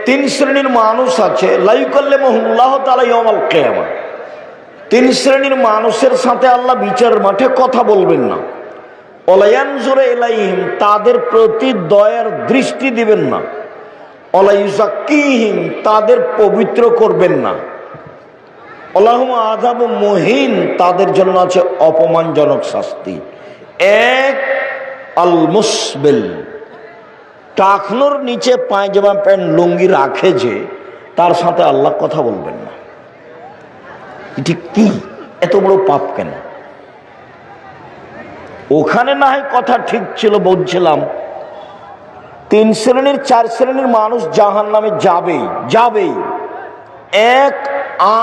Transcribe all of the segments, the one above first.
তিন শ্রেণীর মানুষ আছে, লা ইউকাল্লিমুহুল্লাহু তাআলা ইয়াওমাল কিয়ামা। তিন শ্রেণীর মানুষের সাথে আল্লাহ বিচারের মাঠে কথা বলবেন না। ওয়ালা ইয়ানজুরু ইলাইহিম, তাদের প্রতি দয়ার দৃষ্টি দিবেন না। ওয়ালা ইউযাক্কিহিম, তাদের পবিত্র করবেন না। ওয়ালাহুম আযাবুম মুহিন, তাদের জন্য আছে অপমানজনক শাস্তি। এক আল মুসবিল, টাকনোর নিচে পায়জামা প্যান্ট লুঙ্গি রাখে যে, তার সাথে আল্লাহ কথা বলবেন না। এটি কি এত বড় পাপ কেন? ওখানে না হয় কথা ঠিক ছিল, বলছিলাম তিন শ্রেণীর চার শ্রেণীর মানুষ জাহান্নামে যাবেই যাবেই। এক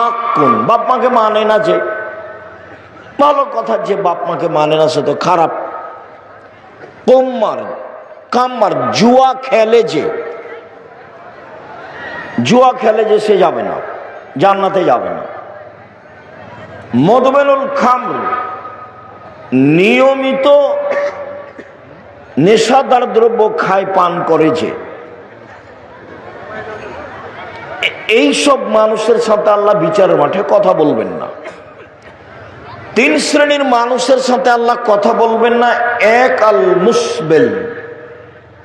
আকুন, বাপ মাকে মানে না, যে ভালো কথা, যে বাপ মাকে মানে না সে তো খারাপ। কোম্মার কাম্মার, জুয়া খেলে যে, জুয়া খেলে যে সে যাবে না, জান্নাতে যাবে না। মদমেনুল খামর, নিয়মিত নেশাদার দ্রব্য খায় পান করে যে, এইসব মানুষের সাথে আল্লাহ বিচারের মাঠে কথা বলবেন না। তিন শ্রেণীর মানুষের সাথে আল্লাহ কথা বলবেন না। এক আল মুসবেল,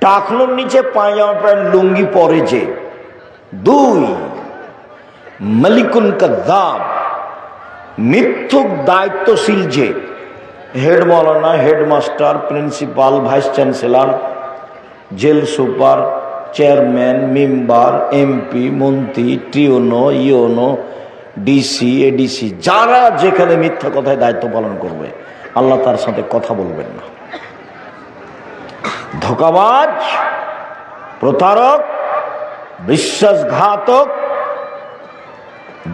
টাকনোর নিচে পায়জামা প্যান্ট লুঙ্গি পরে যে। দুই মালিকুন কাযযাব, মিথ্যুক দায়িত্বশীল যে, হেড মৌলানা, headmaster, principal, vice chancellor, jail super, chairman, member, MP, মন্ত্রী, টিওনো, ইওনো, ডিসি, এডিসি, যারা যেখানে মিথ্যা কথায় দায়িত্ব পালন করবে, আল্লাহ তার সাথে কথা বলবেন না। ধোঁকাবাজ, প্রতারক, বিশ্বাসঘাতক,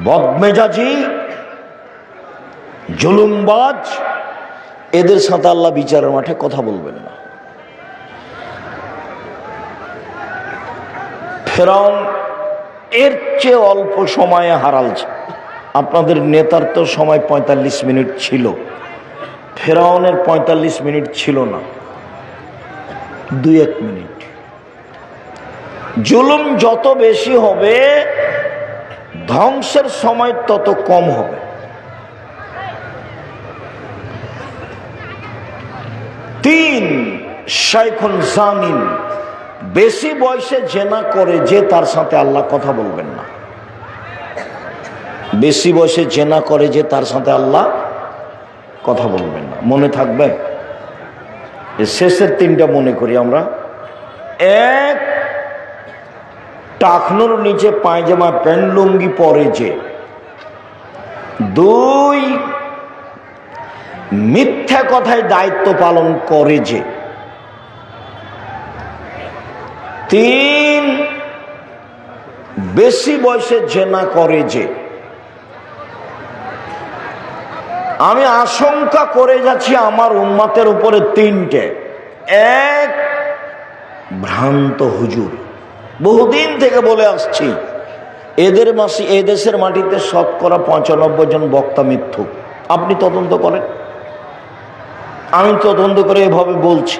বদমেজাজি, জুলুমবাজ, এদের সাথে আল্লাহ বিচারের মাঠে কথা বলবেন না। ফেরাউন এর চেয়ে অল্প সময়ে হারালছে। আপনাদের নেতার তো সময় 45 মিনিট ছিল, ফেরাউনের 45 মিনিট ছিল না, 2-1 মিনিট। জুলুম যত বেশি হবে, ধ্বংসের সময় তত কম হবে। তিন শাইখুন জানিন, বেশি বয়সে জেনা করে যে, তার সাথে আল্লাহ কথা বলবেন না। বেশি বয়সে জেনা করে যে, তার সাথে আল্লাহ কথা বলবেন না। মনে থাকবে? শেষের তিনটা মনে করি আমরা। এক, টাকনোর নিচে পায়জামা প্যান্ট লুঙ্গি পরে যে। দুই, মিথ্যা কথায় দায়িত্ব পালন করে যে। তিন, বেশি বয়সে জেনা করে যে। আমি আশঙ্কা করে যাচ্ছি আমার উম্মতের উপরে তিনটে। এক, ভ্রান্ত হুজুর। বহুদিন থেকে বলে আসছি, এদেশের মাটিতে শতকরা 95 জন বক্তা মিথ্যুক। আপনি তদন্ত করেন, আমি তদন্ত করে এভাবে বলছি।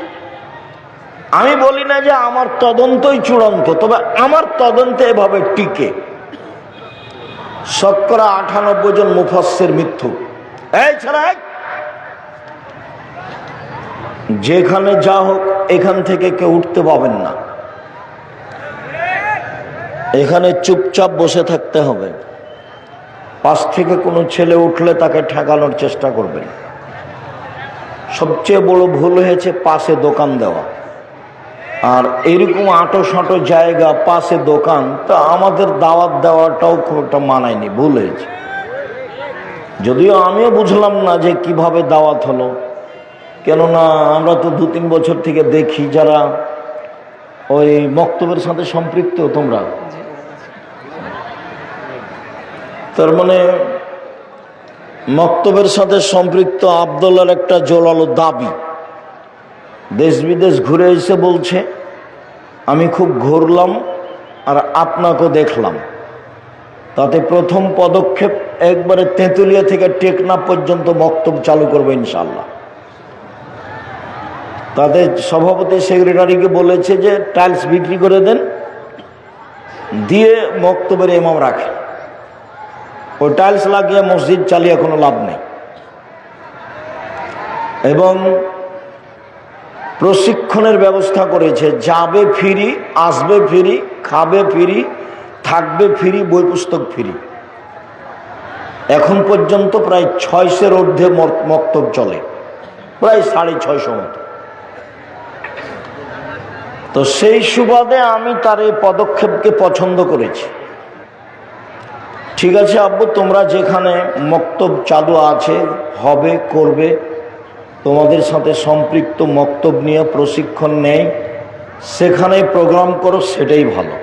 আমি বলি না যে আমার তদন্তই চূড়ান্ত, তবে আমার তদন্তে এভাবে টিকে। শতকরা 98 জন মুফাসসির মিথ্যুক। এই ছাড়া যেখানে যা হোক, এখান থেকে কেউ উঠতে পাবেন না। এখানে চুপচাপ বসে থাকতে হবে। পাশ থেকে কোনো ছেলে উঠলে তাকে ঠেকানোর চেষ্টা করবেন। সবচেয়ে বড় ভুল হয়েছে পাশে দোকান দেওয়া। আর এরকম আঁটো সাঁটো জায়গা, পাশে দোকান, তা আমাদের দাওয়াত দেওয়াটাও খুব একটা মানায়নি, ভুল হয়েছে। যদিও আমিও বুঝলাম না যে কিভাবে দাওয়াত হলো, কেননা আমরা তো 2-3 বছর থেকে দেখি যারা ওই মক্তবের সাথে সম্পৃক্ত। তোমরা তার মানে মক্তবের সাথে সম্পৃক্ত আব্দুল্লাহর একটা জোরালো দাবি, দেশ বিদেশ ঘুরে এসে বলছে, আমি খুব ঘুরলাম আর আপনাকেও দেখলাম, তাতে প্রথম পদক্ষেপ একবারে তেঁতুলিয়া থেকে টেকনাফ পর্যন্ত মক্তব চালু করবো ইনশাল্লাহ। তাদের সভাপতি সেক্রেটারিকে বলেছে যে টাইলস বিক্রি করে দেন, দিয়ে মক্তবের ইমাম রাখে। ওই টাইলস লাগিয়ে মসজিদ চালিয়ে কোনো লাভ নেই। এবং প্রশিক্ষণের ব্যবস্থা করেছে, যাবে ফ্রি, আসবে ফ্রি, খাবে ফ্রি, থাকবে ফ্রি, বই পুস্তক ফ্রি। এখন পর্যন্ত প্রায় 600-এর ঊর্ধ্বে মক্তব চলে, প্রায় 650 মতো। তো সেই সুবাদে আমি তার এই পদক্ষেপকে পছন্দ করেছি। ঠিক আছে আব্বু, তোমরা যেখানে মক্তব চালু আছে, হবে, করবে, তোমাদের সাথে সম্পৃক্ত মক্তব নিয়ে প্রশিক্ষণ নেই, সেখানে প্রোগ্রাম করো, সেটাই ভালো।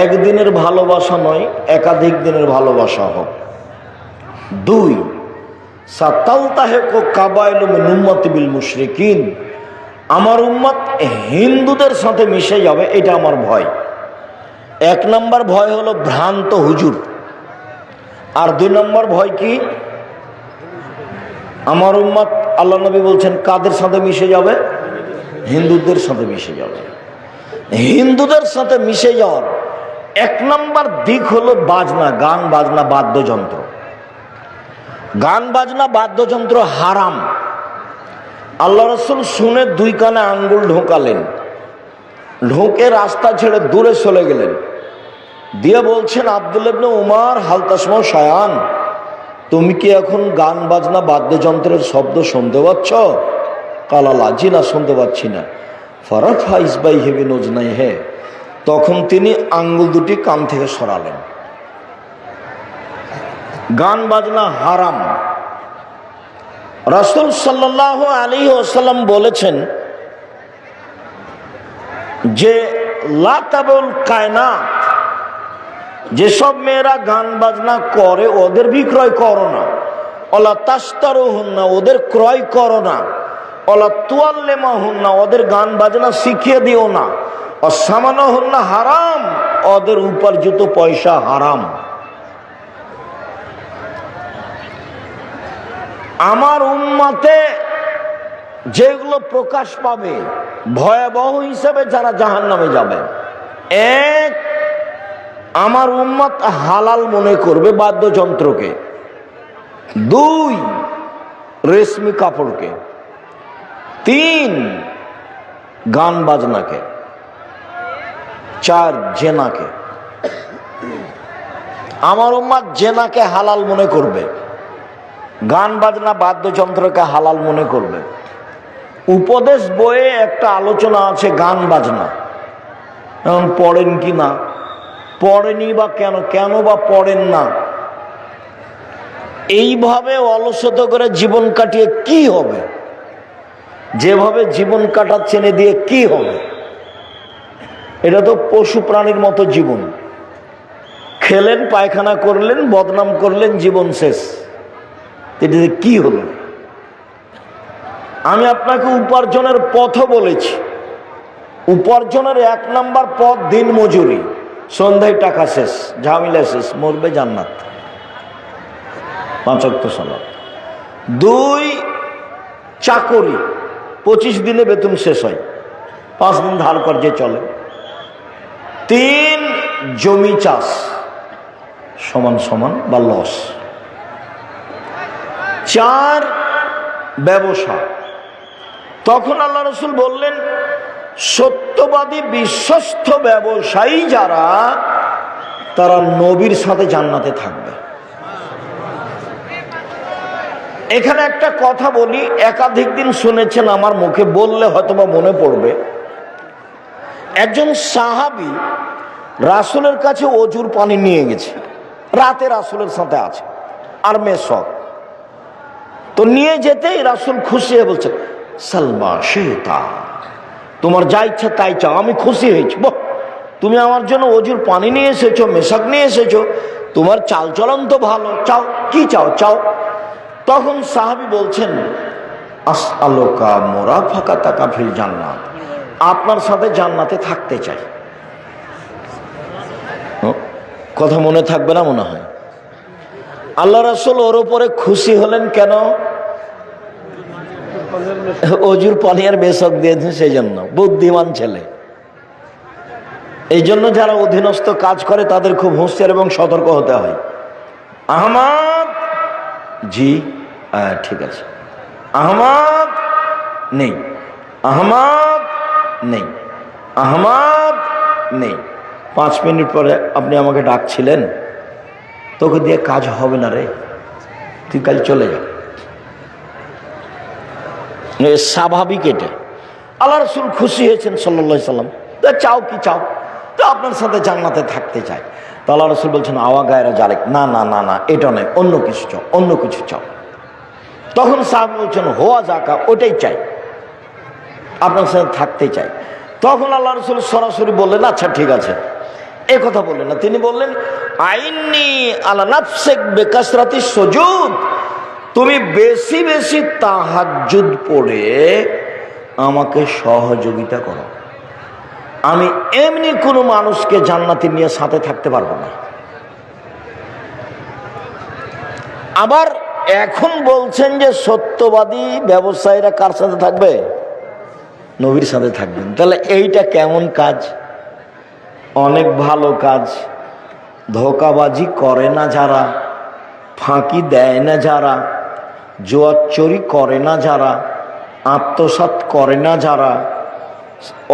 একদিনের ভালোবাসা নয়, একাধিক দিনের ভালোবাসা হোক। 2, সাতালতাহেকু কাবাইলু মিন উম্মতি বিল মুশরিকিন, আমার উম্মত হিন্দুদের সাথে মিশে যাবে, এটা আমার ভয়। 1 নম্বর ভয় হলো ভ্রান্ত হুজুর, আর 2 নম্বর ভয় কি? আমার উম্মত, আল্লাহ নবী বলছেন কাদের সাথে মিশে যাবে? হিন্দুদের সাথে মিশে যাবে। হিন্দুদের সাথে মিশে যাওয়ার 1 নম্বর দিক হলো বাজনা, গান বাজনা, বাদ্যযন্ত্র। গান বাজনা বাদ্যযন্ত্র হারাম। আল্লাহ রাসূল শুনে 2 কানে আঙ্গুল ঢোকালেন, ঢোকে রাস্তা ছেড়ে দূরে চলে গেলেন, দিয়ে বলছেন আব্দুল্লাহ ইবনে উমর, হাল তাসমাউ শায়ান, তুমি কি এখন গান বাজনা বাদ্যযন্ত্রের শব্দ শুনতে পাচ্ছ? কালালা, জি না, শুনতে পাচ্ছি না। ফারাফা ইসবাইহি বিনুজনাইহি, তখন তিনি আঙ্গুল দুটি কান থেকে সরালেন। গান বাজনা হারাম। রাসূল সাল্লাল্লাহু আলাইহি ওয়াসাল্লাম বলেছেন যে লা তাবুল কায়নাত, যেসব মেয়েরা গান বাজনা করে ওদের বিক্রয় করো না। ওলা তাশতারুহুন্না, ওদের ক্রয় করো না। ওলা তুআল্লিমুহুন্না, ওদের গান বাজনা শিখিয়ে দিও না। অসামানুহুন্না হারাম, ওদের উপার্জিত পয়সা হারাম। আমার উম্মতে যেগুলো প্রকাশ পাবে ভয়াবহ হিসেবে যারা জাহান্নামে যাবে, 1, আমার উম্মত হালাল মনে করবে বাদ্যযন্ত্রকে। 2, রেশমি কাপড়কে। 3, গান বাজনাকে। 4, জেনাকে। আমার উম্মত জেনাকে হালাল মনে করবে, গান বাজনা বাদ্যযন্ত্রকে হালাল মনে করবে। উপদেশ বইয়ে একটা আলোচনা আছে গান বাজনা, এখন পড়েন কি না, পড়েনি বা কেন, কেন বা পড়েন না, এইভাবে অলসতা করে জীবন কাটিয়ে কি হবে? যেভাবে জীবন কাটাচ্ছেন এ দিয়ে কি হবে? এটা তো পশু প্রাণীর মতো জীবন। খেলেন, পায়খানা করলেন, বদনাম করলেন, জীবন শেষ। এটাতে কি হলো? আমি আপনাকে উপার্জনের পথও বলেছি। উপার্জনের 1 নম্বর পথ দিন মজুরি, সন্ধ্যায় টাকা শেষ, ঝামেলা শেষ, মরবে জান্নাত, 5 ওয়াক্ত সালাত। 2, চাকরি, 25 দিনে বেতন শেষ হয়, 5 দিন ধার কর্জে চলে। 3, জমি চাষ, সমান সমান বা লস। 4, ব্যবসা। তখন আল্লাহ রাসূল বললেন সত্যবাদী বিশ্বস্ত ব্যবসায়ী যারা, তারা নবীর সাথে জান্নাতে থাকবে। এখানে একটা কথা বলি, একাধিক দিন শুনেছেন আমার মুখে, বললে হয়তোবা মনে পড়বে। একজন সাহাবী রাসূলের কাছে অজুর পানি নিয়ে গেছে, রাতে রাসূলের সাথে আছে, আর মেয়ে সব। তো নিয়ে যেতেই রাসূল খুশি হয়ে বলছেন সালমা শেতা, তোমার যা ইচ্ছা তাই চাও, আমি খুশি হয়েছি। বল, তুমি আমার জন্য অজুর পানি নিয়ে এসেছো, মেশাক নিয়ে এসেছো, তোমার চালচলন তো ভালো, চাও, কি চাও চাও। তখন সাহাবী বলছেন আসআলুকা মুরাফাকাতাকা ফিল জান্নাত, আপনার সাথে জান্নাতে থাকতে চাই। কথা মনে থাকবে না মনে হয়? আল্লাহ রাসূল ওর উপরে খুশি হলেন কেন? অজুর পানি আর মেশক দিয়েছেন সেই জন্য। বুদ্ধিমান ছেলে। এই জন্য যারা অধীনস্থ কাজ করে তাদের খুব হুঁশিয়ার এবং সতর্ক হতে হয়। আহমদ, জি ঠিক আছে, আহমদ নেই, আহমদ নেই, আহমদ নেই। 5 মিনিট পরে আপনি আমাকে ডাকছিলেন, তোকে দিয়ে কাজ হবে না রে, তুই কাল চলে যা। স্বাভাবিক এটা। আল্লাহ রসুল খুশি হয়েছেন সাল্লাল্লাহু আলাইহি সাল্লাম। তা চাও কি চাও? তো আপনার সাথে জান্নাতে থাকতে চাই। তো আল্লাহ রসুল বলছেন আওয়া গায়রা জালেক, না না না না, এটা নয়, অন্য কিছু চাও, অন্য কিছু চাও। তখন সাহাবী বলছেন হোয়া জাকা, ওটাই চাই, আপনার সাথে থাকতে চাই। তখন আল্লাহ রসুল সরাসরি বললেন আচ্ছা ঠিক আছে, এ কথা বললেন না। তিনি বললেন আইন্নি আলা নাফসিক বিকাসরাতি সুজুদ, তুমি বেশি বেশি তাহাজ্জুদ পড়ে আমাকে সহযোগিতা করো। আমি এমনি কোনো মানুষকে জান্নাতে নিয়ে সাথে থাকতে পারবো না। আবার এখন বলছেন যে সত্যবাদী ব্যবসায়ীরা কার সাথে থাকবে? নবীর সাথে থাকবেন। তাহলে এইটা কেমন কাজ? অনেক ভালো কাজ। ধোঁকাবাজি করে না যারা, ফাঁকি দেয় না যারা, জুয়াচুরি করে না যারা, আত্মসাৎ করে না যারা,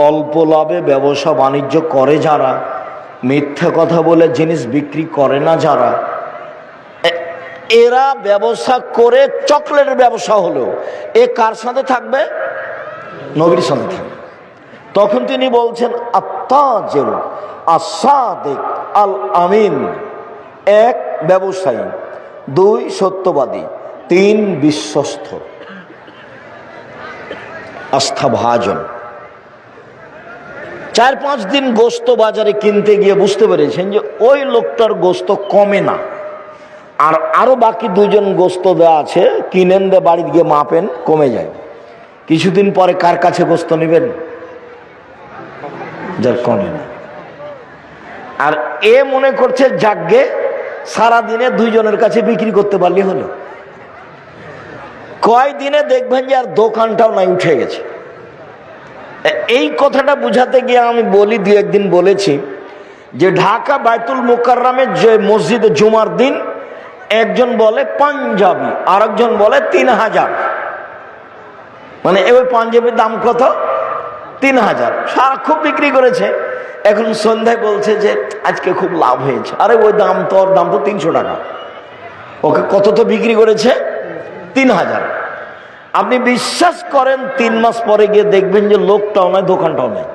অল্প লাভে ব্যবসা বাণিজ্য করে যারা, মিথ্যা কথা বলে জিনিস বিক্রি করে না যারা, এরা ব্যবসা করে চকলেটের ব্যবসা হলো, এ কার সাথে থাকবে? নবীর সাথে থাকবে। তখন তিনি বলছেন আত্তাজির আস-সাদিক আল আমিন, 1 ব্যবসায়ী, 2 সত্যবাদী, 3 বিশ্বস্ত, আস্থাভাজন। 4-5 দিন গোস্ত বাজারে কিনতে গিয়ে বুঝতে পেরেছেন যে ওই লোকটার গোস্ত কমে না, আর আরো বাকি 2 জন গোস্ত দেওয়া আছে, কিনেন দে বাড়িতে গিয়ে মাপেন, কমে যায়। কিছুদিন পরে কার কাছে গোস্ত নেবেন? যার কমে না। আর এ মনে করছে যাগ্গে সারাদিনে 2 জনের কাছে বিক্রি করতে পারলে হলো। কয়দিনে দেখবেন যে আর দোকানটাও নাই, উঠে গেছে। এই কথাটা বুঝাতে গিয়ে আমি বলি, 2-1 দিন বলেছি যে ঢাকা বাইতুল মুকাররমে যে মসজিদে জুমার দিন একজন বলে পাঞ্জাবি, আর একজন বলে 3000। মানে ওই পাঞ্জাবির দাম কত? 3000। সারা খুব বিক্রি করেছে। এখন সন্ধ্যায় বলছে যে আজকে খুব লাভ হয়েছে। আরে ওই দাম তো, ওর দাম তো 300 টাকা। ওকে কত তো বিক্রি করেছে? 3000। আপনি বিশ্বাস করেন 3 মাস পরে গিয়ে দেখবেন যে লোকটাও নয়, দোকানটাও নেই।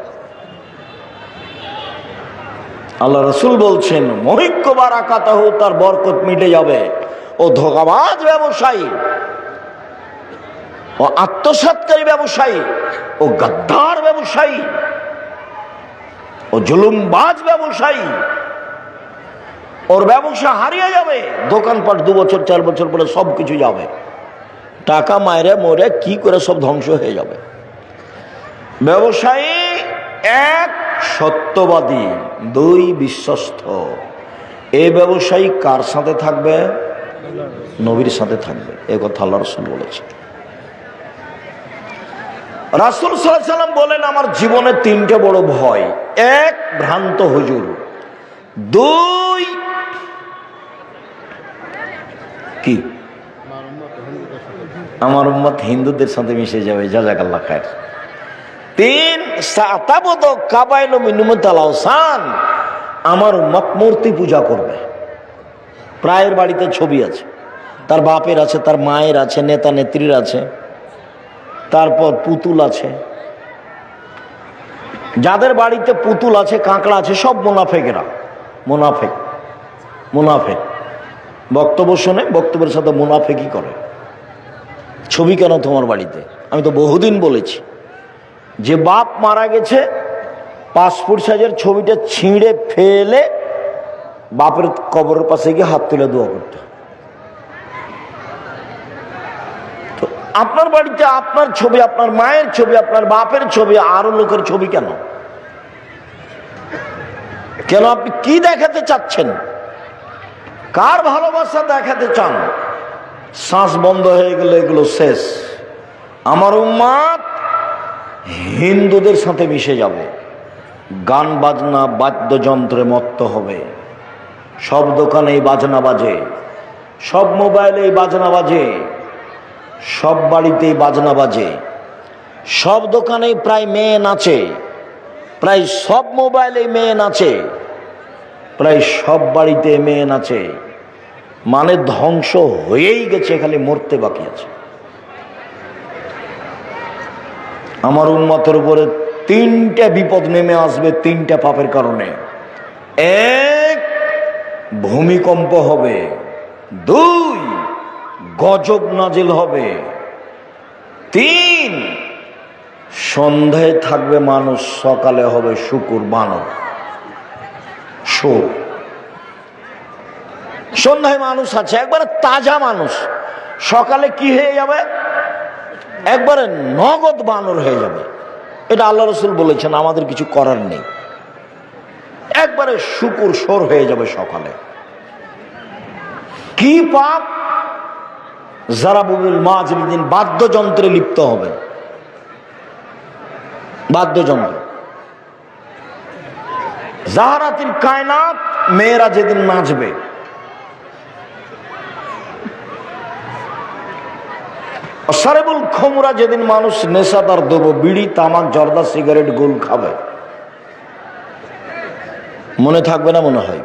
আল্লাহ রসুল বলছেন মহিক্য বারাকাতাহু, তার বরকত মিটে যাবে। ও ধোঁকাবাজ ব্যবসায়ী, ও আত্মসাৎকারী ব্যবসায়ী, ও গাদ্দার ব্যবসায়ী, ও জুলুমবাজ ব্যবসায়ী, ওর ব্যবসা হারিয়ে যাবে। দোকানপাট 2 বছর 4 বছর পরে সব কিছু যাবে, টাকা মায়েরে মরে কি করে সব ধ্বংস হয়ে যাবে। ব্যবসায়ী 1 সত্যবাদী, 2 বিশ্বস্ত। এই ব্যবসায়ী কার সাথে থাকবে? নবীর সাথে থাকবে। এ কথা আল্লাহ রাসূল বলেছে। রাসূল সাল্লাল্লাহু আলাইহি ওয়াসাল্লাম বলেন আমার জীবনে 3টে বড় ভয়। 1 ভ্রান্ত হুজুর, 2 কি আমার উম্মত হিন্দুদের সাথে মিশে যাবে, জাযাকাল্লাহ খায়ের। 3 সাতাবদ কাবাইল মিনুমতাল আওসান, আমার উম্মত মূর্তি পূজা করবে। প্রায়ের বাড়িতে ছবি আছে, তার বাপের আছে, তার মায়ের আছে, নেতা নেত্রীর আছে, তারপর পুতুল আছে। যাদের বাড়িতে পুতুল আছে, কাঁকড়া আছে, সব মুনাফেকেরা। মুনাফেক মুনাফেক বক্তব্য শোনে, বক্তব্যের সাথে মুনাফেকি করে। ছবি কেন তোমার বাড়িতে? আমি তো বহুদিন বলেছি যে বাপ মারা গেছে, পাসপোর্ট সাইজের ছবিটা ছিঁড়ে ফেলে বাপের কবরের পাশে গিয়ে হাত তুলে দোয়া করতে। তো আপনার বাড়িতে আপনার ছবি, আপনার মায়ের ছবি, আপনার বাপের ছবি, আরো লোকের ছবি কেন? কেন? আপনি কি দেখাতে চাচ্ছেন? কার ভালোবাসা দেখাতে চান? শ্বাস বন্ধ হয়ে গেলে এগুলো শেষ। আমার উম্মত হিন্দুদের সাথে মিশে যাবে, গান বাজনা বাদ্যযন্ত্রে মত্ত হবে। সব দোকানেই বাজনা বাজে, সব মোবাইলেই বাজনা বাজে, সব বাড়িতেই বাজনা বাজে, সব দোকানেই প্রায় মেয়ে নাচে, প্রায় সব মোবাইলে মেয়ে নাচে, প্রায় সব বাড়িতে মেয়ে নাচে। মানে ধ্বংস হয়েই গেছে, খালি মরতে বাকি আছে। আমার উম্মতের উপরে তিনটা বিপদ নেমে আসবে, তিনটা পাপের কারণে। এক, ভূমিকম্প হবে। দুই, গজব নাজিল হবে। তিন, সন্ধ্যায় থাকবে মানুষ, সকালে হবে শুকুর বানর। সন্ধ্যায় মানুষ আছে একবারে তাজা মানুষ, সকালে কি হয়ে যাবে? একবারে নগদ বানর হয়ে যাবে। এটা আল্লাহ রসুল বলেছেন, আমাদের কিছু করার নেই। একবারে শুকুর সোর হয়ে যাবে সকালে। কি পাপ? জারাবুল মাজলিদিন, বাদ্যযন্ত্রে লিপ্ত হবে। বাদ্যযন্ত্র, জাহারাতিল কায়নাত, মেয়েরা যেদিন নাচবে। সারেবুল খমরা, যেদিন মানুষ নেশাদার দেব, বিড়ি তামাক জর্দা সিগারেট গোল খাবে। মনে থাকবে না? মনে হয়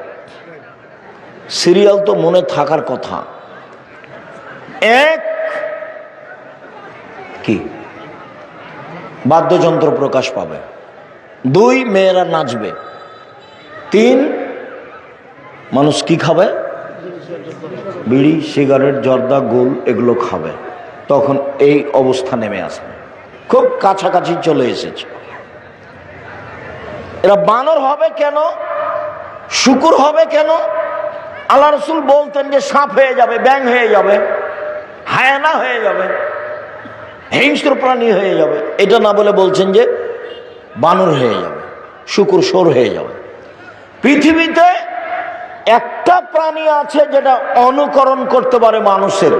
সিরিয়াল তো মনে থাকার কথা। এক, কি বাদ্যযন্ত্র প্রকাশ পাবে। দুই, মেয়েরা নাচবে। তিন, মানুষ কি খাবে? বিড়ি সিগারেট জর্দা গোল এগুলো খাবে। তখন এই অবস্থা নেমে আসবে, খুব কাছাকাছি চলে এসেছে। এরা বানর হবে কেন? শুকুর হবে কেন? আল্লাহ রসুল বলতেন যে সাপ হয়ে যাবে, ব্যাঙ হয়ে যাবে, হায়ানা হয়ে যাবে, হিংস্র প্রাণী হয়ে যাবে। এটা না বলে বলছেন যে বানর হয়ে যাবে, শুকুর সোর হয়ে যাবে। পৃথিবীতে একটা প্রাণী আছে যেটা অনুকরণ করতে পারে মানুষের,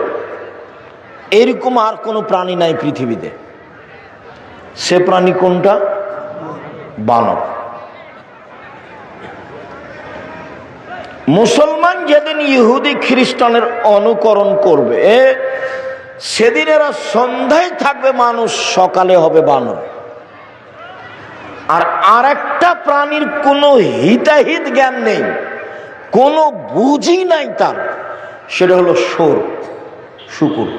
এরকম আর কোনো প্রাণী নাই পৃথিবীতে। সে প্রাণী কোনটা? বানর। মুসলমান যেদিন ইহুদি খ্রিস্টানের অনুকরণ করবে, সেদিন এরা সন্ধ্যায় থাকবে মানুষ, সকালে হবে বানর। আর আরেকটা প্রাণীর কোনো হিতাহিত জ্ঞান নেই, কোনো বুঝই নাই তার, সেটা হলো সোর, শুকুর।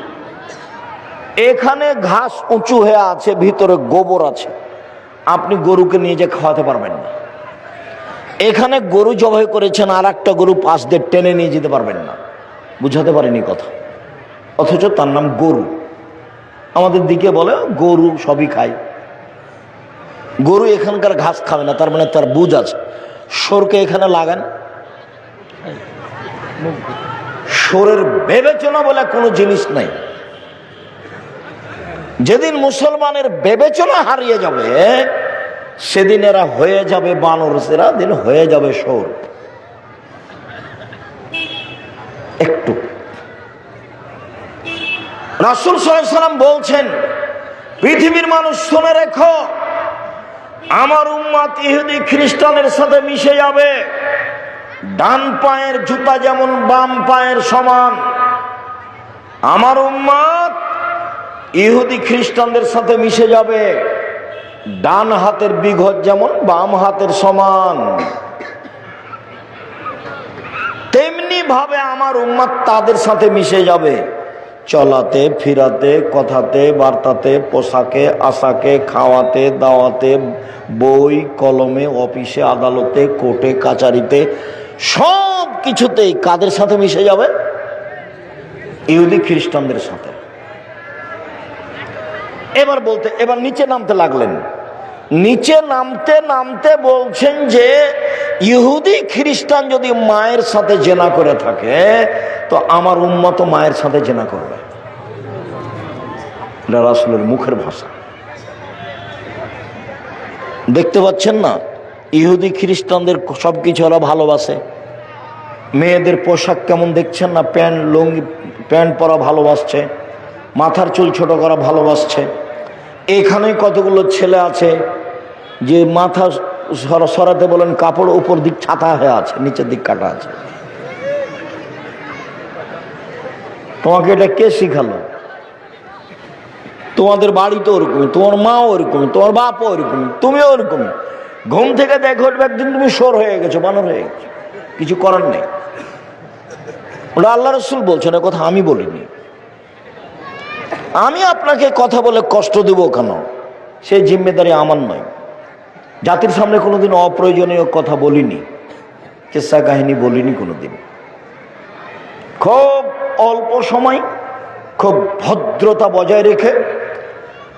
এখানে ঘাস উঁচু হয়ে আছে, ভিতরে গোবর আছে, আপনি গরুকে নিয়ে যে খাওয়াতে পারবেন না। এখানে গরু জবাই করেছেন, আর একটা গরু পাশ দিয়ে টেনে নিয়ে যেতে পারবেন না। বুঝাতে পারিনি কথা? অথচ তার নাম গরু। আমাদের দিকে বলে গরু সবই খায়, গরু এখানকার ঘাস খাবে না, তার মানে তার বুঝ আছে। সোরকে এখানে লাগান, সোরের বিবেচনা বলে কোনো জিনিস নাই। যেদিন মুসলমানের বিবেচনা হারিয়ে যাবে, সেদিন এরা হয়ে যাবে বানর, সেরা দিন হয়ে যাবে সোর। একটু রাসূল সাল্লাল্লাহু আলাইহি ওয়াসাল্লাম বলছেন, পৃথিবীর মানুষ শুনে রেখো, আমার উম্মত ইহুদি খ্রিস্টানের সাথে মিশে যাবে। ডান পায়ের জুতা যেমন বাম পায়ের সমান, আমার উম্মত ইহুদি খ্রিস্টানদের সাথে মিশে যাবে। ডান হাতের বিঘত যেমন বাম হাতের সমান, তেমনি ভাবে আমার উম্মত তাদের সাথে মিশে যাবে। চলাতে ফিরাতে, কথাতে বার্তাতে, পোশাকে আশাকে, খাওয়াতে দাওয়াতে, বই কলমে, অফিসে আদালতে, কোর্টে কাচারিতে, সব কিছুতেই কাদের সাথে মিশে যাবে? ইহুদি খ্রিস্টানদের সাথে। এবার নিচে নামতে লাগলেন। নিচে নামতে নামতে বলছেন যে ইহুদি খ্রিস্টান যদি মায়ের সাথে জেনা করে থাকে, তো আমার উম্মত মায়ের সাথে জেনা করবে। এটা রাসূলের মুখের ভাষা। দেখতে পাচ্ছেন না, ইহুদি খ্রিস্টানদের সবকিছু ওরা ভালোবাসে। মেয়েদের পোশাক কেমন দেখছেন না, লুঙ্গি প্যান্ট পরা ভালোবাসছে, মাথার চুল ছোট করা ভালোবাসছে। এখানে কতগুলো ছেলে আছে যে মাথা সরাতে বলেন, কাপড় উপর দিক ছাতা হয়ে আছে, নিচের দিক কাটা আছে। তোমাকে এটা কে শিখালো? তোমাদের বাড়ি তো ওরকমই, তোমার মাও ওরকমই, তোমার বাপও ওরকমই, তুমিও ওরকমই। ঘুম থেকে দেখো একদিন তুমি সর হয়ে গেছো, বানর হয়ে গেছো, কিছু করার নেই। ওটা আল্লাহ রসুল বলছেন, এ কথা আমি বলিনি। আমি আপনাকে কথা বলে কষ্ট দেব কেন, সেই জিম্মেদারি আমার নয়। জাতির সামনে কোনোদিন অপ্রয়োজনীয় কথা বলিনি, কিসসা কাহিনী বলিনি কোনোদিন। খুব অল্প সময়, খুব ভদ্রতা বজায় রেখে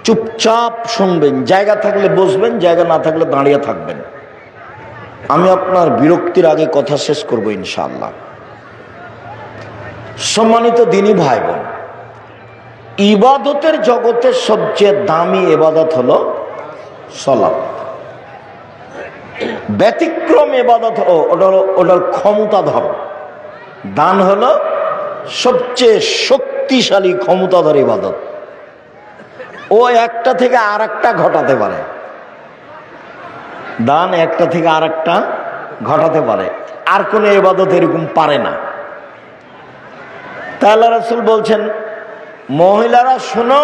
চুপচাপ শুনবেন, জায়গা থাকলে বসবেন, জায়গা না থাকলে দাঁড়িয়ে থাকবেন। আমি আপনার বিরক্তির আগে কথা শেষ করব ইনশাআল্লাহ। সম্মানিত দিনী ভাই বোন, ইবাদতের জগতের সবচেয়ে দামি ইবাদত হলো সালাত। ব্যতিক্রম ইবাদত হলো ওটার ক্ষমতাধর। দান হলো সবচেয়ে শক্তিশালী ক্ষমতাধর ইবাদত। ও একটা থেকে আর একটা ঘটাতে পারে, দান একটা থেকে আর একটা ঘটাতে পারে, আর কোন ইবাদত এরকম পারে না। তাই আল্লাহ রাসূল বলছেন, মহিলারা শোনো,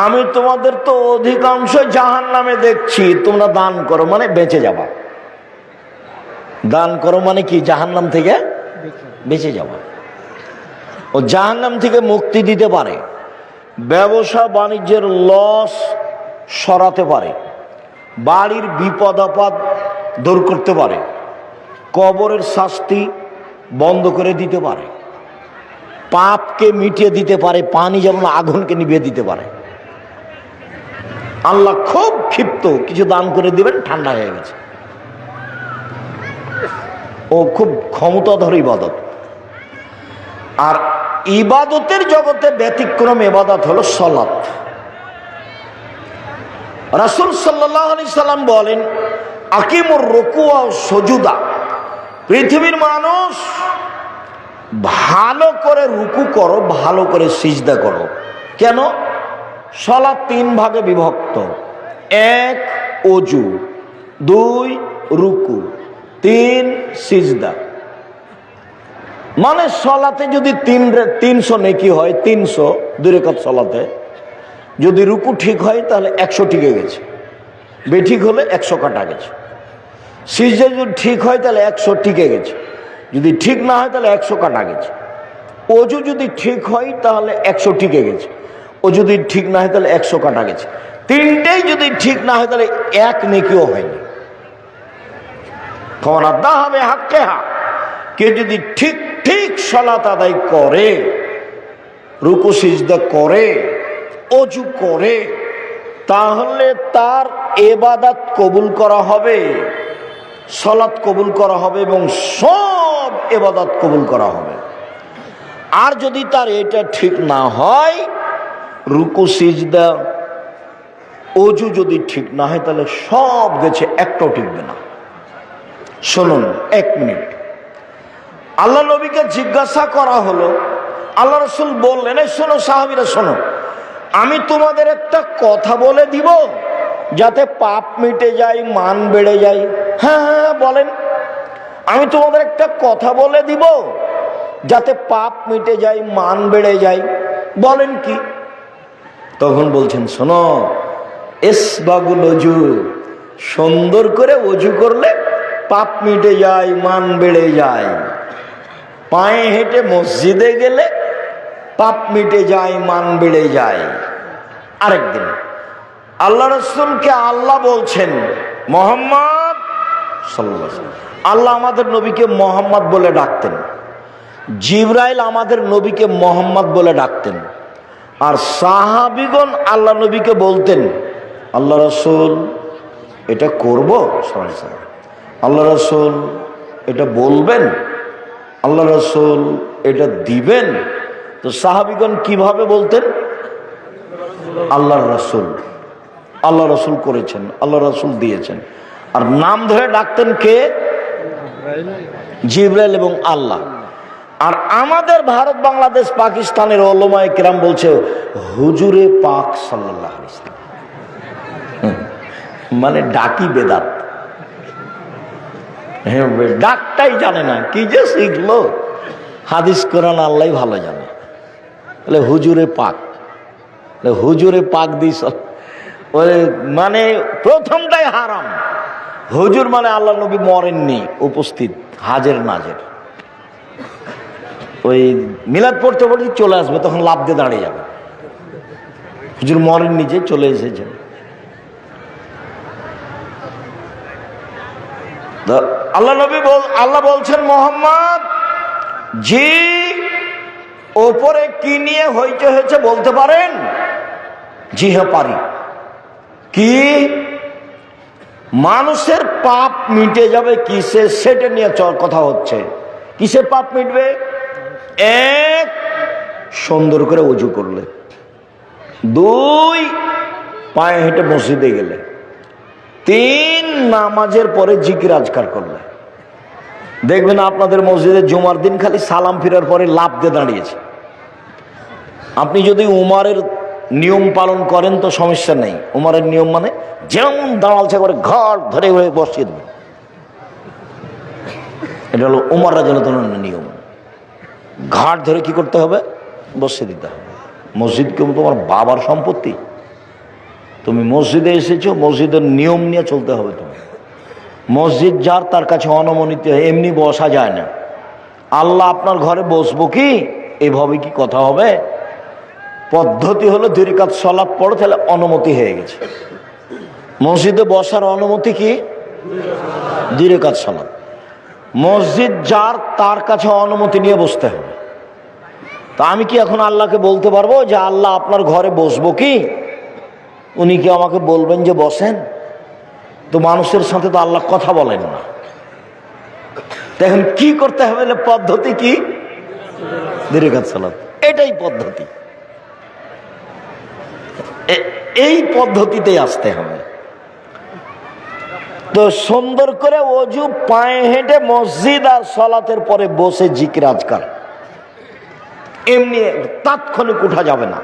আমি তোমাদের তো অধিকাংশ জাহান্নামে দেখছি, তোমরা দান করো মানে বেঁচে যাবা। দান করো মানে কি? জাহান্নাম থেকে বেঁচে যাবা। ও জাহান্নাম থেকে মুক্তি দিতে পারে, ব্যবসা বাণিজ্যের লস সরাতে পারে, বাড়ির বিপদ আপদ দূর করতে পারে, কবরের শাস্তি বন্ধ করে দিতে পারে, পাপকে মিটিয়ে দিতে পারে, পানি যেমন আগুনকে নিভিয়ে দিতে পারে। আল্লাহ খুব ক্ষিপ্ত, কিছু দান করে দিবেন, ঠান্ডা হয়ে গেছে। ও খুব ক্ষমতাধর ইবাদত। আর ইবাদতের জগতে ব্যতিক্রম ইবাদত হলো সালাত। রাসূল সাল্লাল্লাহু আলাইহি সাল্লাম বলেন, আকিমুর রুকু ওয়া সুজুদা। পৃথিবীর মানুষ ভালো করে রুকু করো, ভালো করে সিজদা করো। কেন? সালাত তিন ভাগে বিভক্ত। এক ওযু, দুই রুকু, তিন সিজদা। মানে সালাতে যদি 300 নেকি হয়, 300 দুই রাকাত সালাতে, যদি রুকু ঠিক হয় তাহলে 100 টিকে গেছে, বেঠিক হলে 100 কাটা গেছে। সিজদা যদি ঠিক হয় তাহলে 100 টিকে গেছে, যদি ঠিক না হয় তাহলে 100 কাটা গেছে। ওযু যদি ঠিক হয় তাহলে 100 টিকে গেছে, ও যদি ঠিক না হয় তাহলে 100 কাটা গেছে। তিনটেই যদি ঠিক না হয় তাহলে এক নেকিও হয়নি। ফওয়াদা হবে হাক্কেহা। কে যদি ঠিক ঠিক সালাত আদায় করে, রুকু সিজদা করে, ওযু করে, তাহলে তার ইবাদত কবুল করা হবে, সালাত কবুল করা হবে এবং সব ইবাদত কবুল করা হবে। আর যদি তার এটা ঠিক না হয়, রুকু সিজদা ওযু যদি ঠিক না হয়, তাহলে সব গেছে, একটাও টিকবে না। শুনুন 1 মিনিট। আল্লাহ নবীকে জিজ্ঞাসা করা হলো, আল্লাহ রাসূল বললেন, এই শোনো সাহাবীরা শোনো, আমি তোমাদের একটা কথা বলে দিব যাতে পাপ মিটে যায়, মান বেড়ে যায়। হ্যাঁ হ্যাঁ বলেন। আমি তোমাদের একটা কথা বলে দিব যাতে পাপ মিটে যায়, মান বেড়ে যায়। বলেন কি? তখন বলছেন, শোনো, ইসবাগুল ওযু, সুন্দর করে ওযু করলে পাপ মিটে যায়, মান বেড়ে যায়। পায়ে হেঁটে মসজিদে গেলে পাপ মিটে যায়, মান বেড়ে যায়। আরেকদিন আল্লাহ রাসূলকে আল্লাহ বলছেন, মুহাম্মদ সাল্লাল্লাহু আলাইহি ওয়াসাল্লাম। আল্লাহ আমাদের নবীকে মুহাম্মদ বলে ডাকতেন, জিবরাইল আমাদের নবীকে মুহাম্মদ বলে ডাকতেন। আর সাহাবীগণ আল্লাহ নবীকে বলতেন, আল্লাহ রাসূল এটা করব, আল্লাহ রাসূল এটা বলবেন, আল্লাহ রাসূল এটা দিবেন। তো সাহাবীগণ কিভাবে বলতেন? আল্লাহর রাসূল, আল্লাহ রাসূল করেছেন, আল্লাহ রাসূল দিয়েছেন। আর নাম ধরে ডাকতেন কে? জিবরাইল এবং আল্লাহ। আর আমাদের ভারত, বাংলাদেশ, পাকিস্তানের উলামায়ে কেরাম বলছে হুজুরে পাক সাল্লাল্লাহু আলাইহি ওয়াসাল্লাম। মানে ডাকি বেদাত। হ্যাঁ, ডাকটাই জানে না, কি যে শিখলো। হাদিস কোরআন আল্লাহ ভালো জানে। বলে হুজুরে পাক, হুজুরে পাক দিস, মানে প্রথমটাই হারাম। হুজুর মানে আল্লাহ নবী মরেননি, উপস্থিত হাজের নাজের। ওই মিলাদ পড়তে পড়তে চলে আসবে, তখন লাফ দিয়ে দাঁড়িয়ে যাবে। হুজুর মরেননি, যে চলে এসেছেন। আল্লাহ বলছেন, মোহাম্মদ জি ওপরে কি নিয়ে হইতে হয়েছে বলতে পারেন? জি হ্যাঁ পারি। কি? মানুষের পাপ মিটে যাবে কিসে, সেটা নিয়ে কথা হচ্ছে। কিসের পাপ মিটবে? এক, সুন্দর করে ওযু করলে। দুই, পায়ে হেঁটে মসজিদে গেলে। তিন, নামাজের পরে জিকির আজকার করলে। দেখবেন আপনাদের মসজিদে জুমার দিন খালি সালাম ফিরার পরে লাফ দিয়ে দাঁড়িয়েছে। আপনি যদি উমারের নিয়ম পালন করেন তো সমস্যা নেই। উমারের নিয়ম মানে যেমন দাঁড়ালছে করে ঘর ধরে হয়ে বসিয়ে দেবেন। এটা হলো উমর রাদিয়াল্লাহু তাআলার নিয়ম। ঘাট ধরে কি করতে হবে? বসিয়ে দিতে হবে। মসজিদ কেমন তোমার বাবার সম্পত্তি? তুমি মসজিদে এসেছো, মসজিদের নিয়ম নিয়ে চলতে হবে। তুমি মসজিদ যার, তার কাছে অনুমোদিত, এমনি বসা যায় না। আল্লাহ আপনার ঘরে বসবো কি, এভাবে কি কথা হবে? পদ্ধতি হলো 2 রাকাত সালাত পড়ো, তাহলে অনুমতি হয়ে গেছে। মসজিদে বসার অনুমতি কি? 2 রাকাত সালাত। মসজিদ যার, তার কাছে অনুমতি নিয়ে বসতে হবে। তা আমি কি এখন আল্লাহকে বলতে পারবো যে আল্লাহ আপনার ঘরে বসবো কি? উনি কি আমাকে বলবেন যে বসেন? তো মানুষের সাথে তো আল্লাহ কথা বলেন না। এখন কি করতে হবে? পদ্ধতি কি? 2 রাকাত সালাত, এটাই পদ্ধতি। এই পদ্ধতিতেই আসতে হবে। তো সুন্দর করে ওযু, পায়ে হেঁটে মসজিদ আর সালাতের পরে বসে জিকির আজকার, এমনি তাৎক্ষণিক উঠা যাবে না।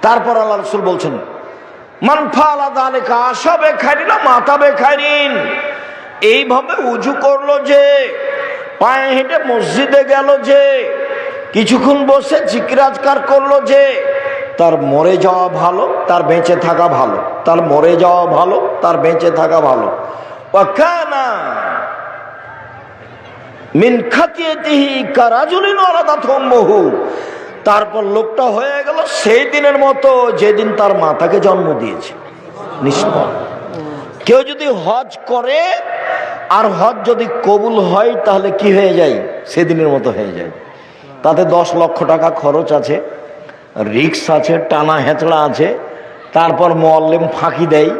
তারপর আল্লাহ রাসূল বলছেন, মান ফাআলা যালিকা আশা বিখাইরিন মাতা বিখাইরিন। এইভাবে উযু করলো যে, পায়ে হেঁটে মসজিদে গেল যে, কিছুক্ষণ বসে জিকির আজকার করলো যে, তার মরে যাওয়া ভালো, তার বেঁচে থাকা ভালো। তার মরে যাওয়া ভালো, তার বেঁচে থাকা ভালো। ওয়া কানা মিন খাতিয়াতিহি কারাজুলিন ওয়ালাদাতহু উম্মুহু। তারপর লোকটা হয়ে গেল সেই দিনের মতো যেদিন তার মাতাকে জন্ম দিয়েছে। নিষ্পাপ। কেউ যদি হজ করে আর হজ যদি কবুল হয়, তাহলে কি হয়ে যায়? সেদিনের মতো হয়ে যায়। তাতে 10 লক্ষ টাকা খরচ আছে, রিক্স আছে, টানা হেঁচড়া আছে। তারপর মুআল্লিম ফাঁকি দেয়।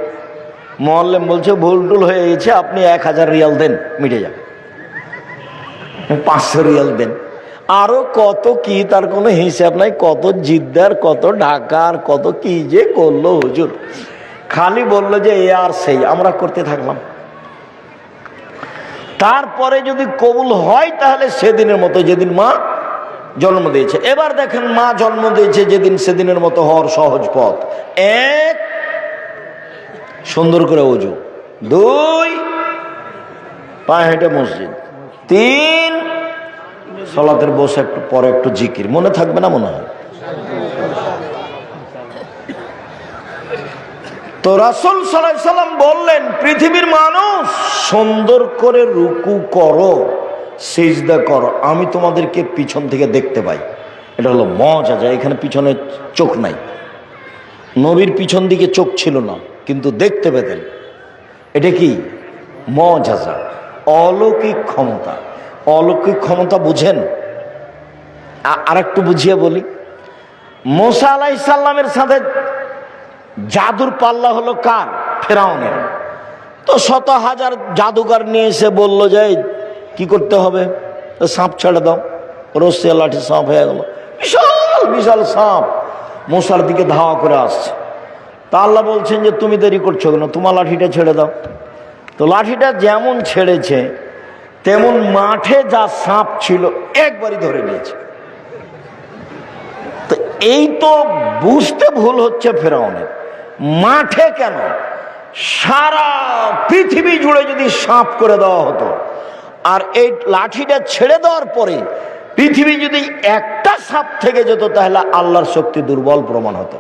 মুআল্লিম বলছে ভুল টুল হয়ে গেছে, আপনি 1000 রিয়াল দেন, মিটে যাবে। 500 রিয়াল দেন, আরো কত কি, তার কোনো হিসাব নাই। কত জিদ্দার, কত ঢাকার, কত কি যে করলো হুজুর। খালি বললো যে এ আর সেই, আমরা করতে থাকলাম। তারপরে যদি কবুল হয়, তাহলে সেদিনের মতো যেদিন মা জন্ম দিয়েছে। এবার দেখেন, মা জন্ম দিয়েছে যেদিন, সেদিনের মতো হওয়ার সহজ পথ: 1, সুন্দর করে ওযু। 2, পায়ে হেঁটে মসজিদ। 3, সালাতের বসে একটু পরে একটু জিকির। মনে থাকবে না মনে হয়? তো রাসূল সাল্লাল্লাহু আলাইহি সাল্লাম বললেন, পৃথিবীর মানুষ সুন্দর করে রুকু করো, সিজদা করো, আমি তোমাদেরকে পিছন থেকে দেখতে পাই। এটা হলো মুআজিজা। এখানে পিছনে চোখ নাই। নবীর পিছন দিকে চোখ ছিল না, কিন্তু দেখতে পেতেন। এটা কি? মুআজিজা, অলৌকিক ক্ষমতা। অলৌকিক ক্ষমতা বুঝেন? আর একটু বুঝিয়ে বলি। মুসা আলাইহিস সালামের সাথে জাদুর পাল্লা হলো কার? ফেরাউনের। তো 100,000 জাদুকর নিয়ে এসে বললো যে কি করতে হবে? সাপ ছেড়ে দাও। রস্সি লাঠি সাপ হয়ে গেল, বিশাল বিশাল সাপ মুসার দিকে ধাওয়া করে আসছে। তা আল্লাহ বলছেন যে তুমি দেরি করছো কেন, তোমার লাঠিটা ছেড়ে দাও। তো লাঠিটা যেমন ছেড়েছে, তেমন মাঠে যা সাপ ছিল একবারই ধরে নিয়েছে। তো এই তো বুঝতে ভুল হচ্ছে ফেরাউনের। মাঠে কেন? সারা পৃথিবী জুড়ে যদি সাফ করে দেওয়া হতো, আর এই লাঠিটা ছেড়ে দেওয়ার পরে পৃথিবী যদি একটা সাপ থেকে যেত, তাহলে আল্লাহর শক্তি দুর্বল প্রমাণ হতো।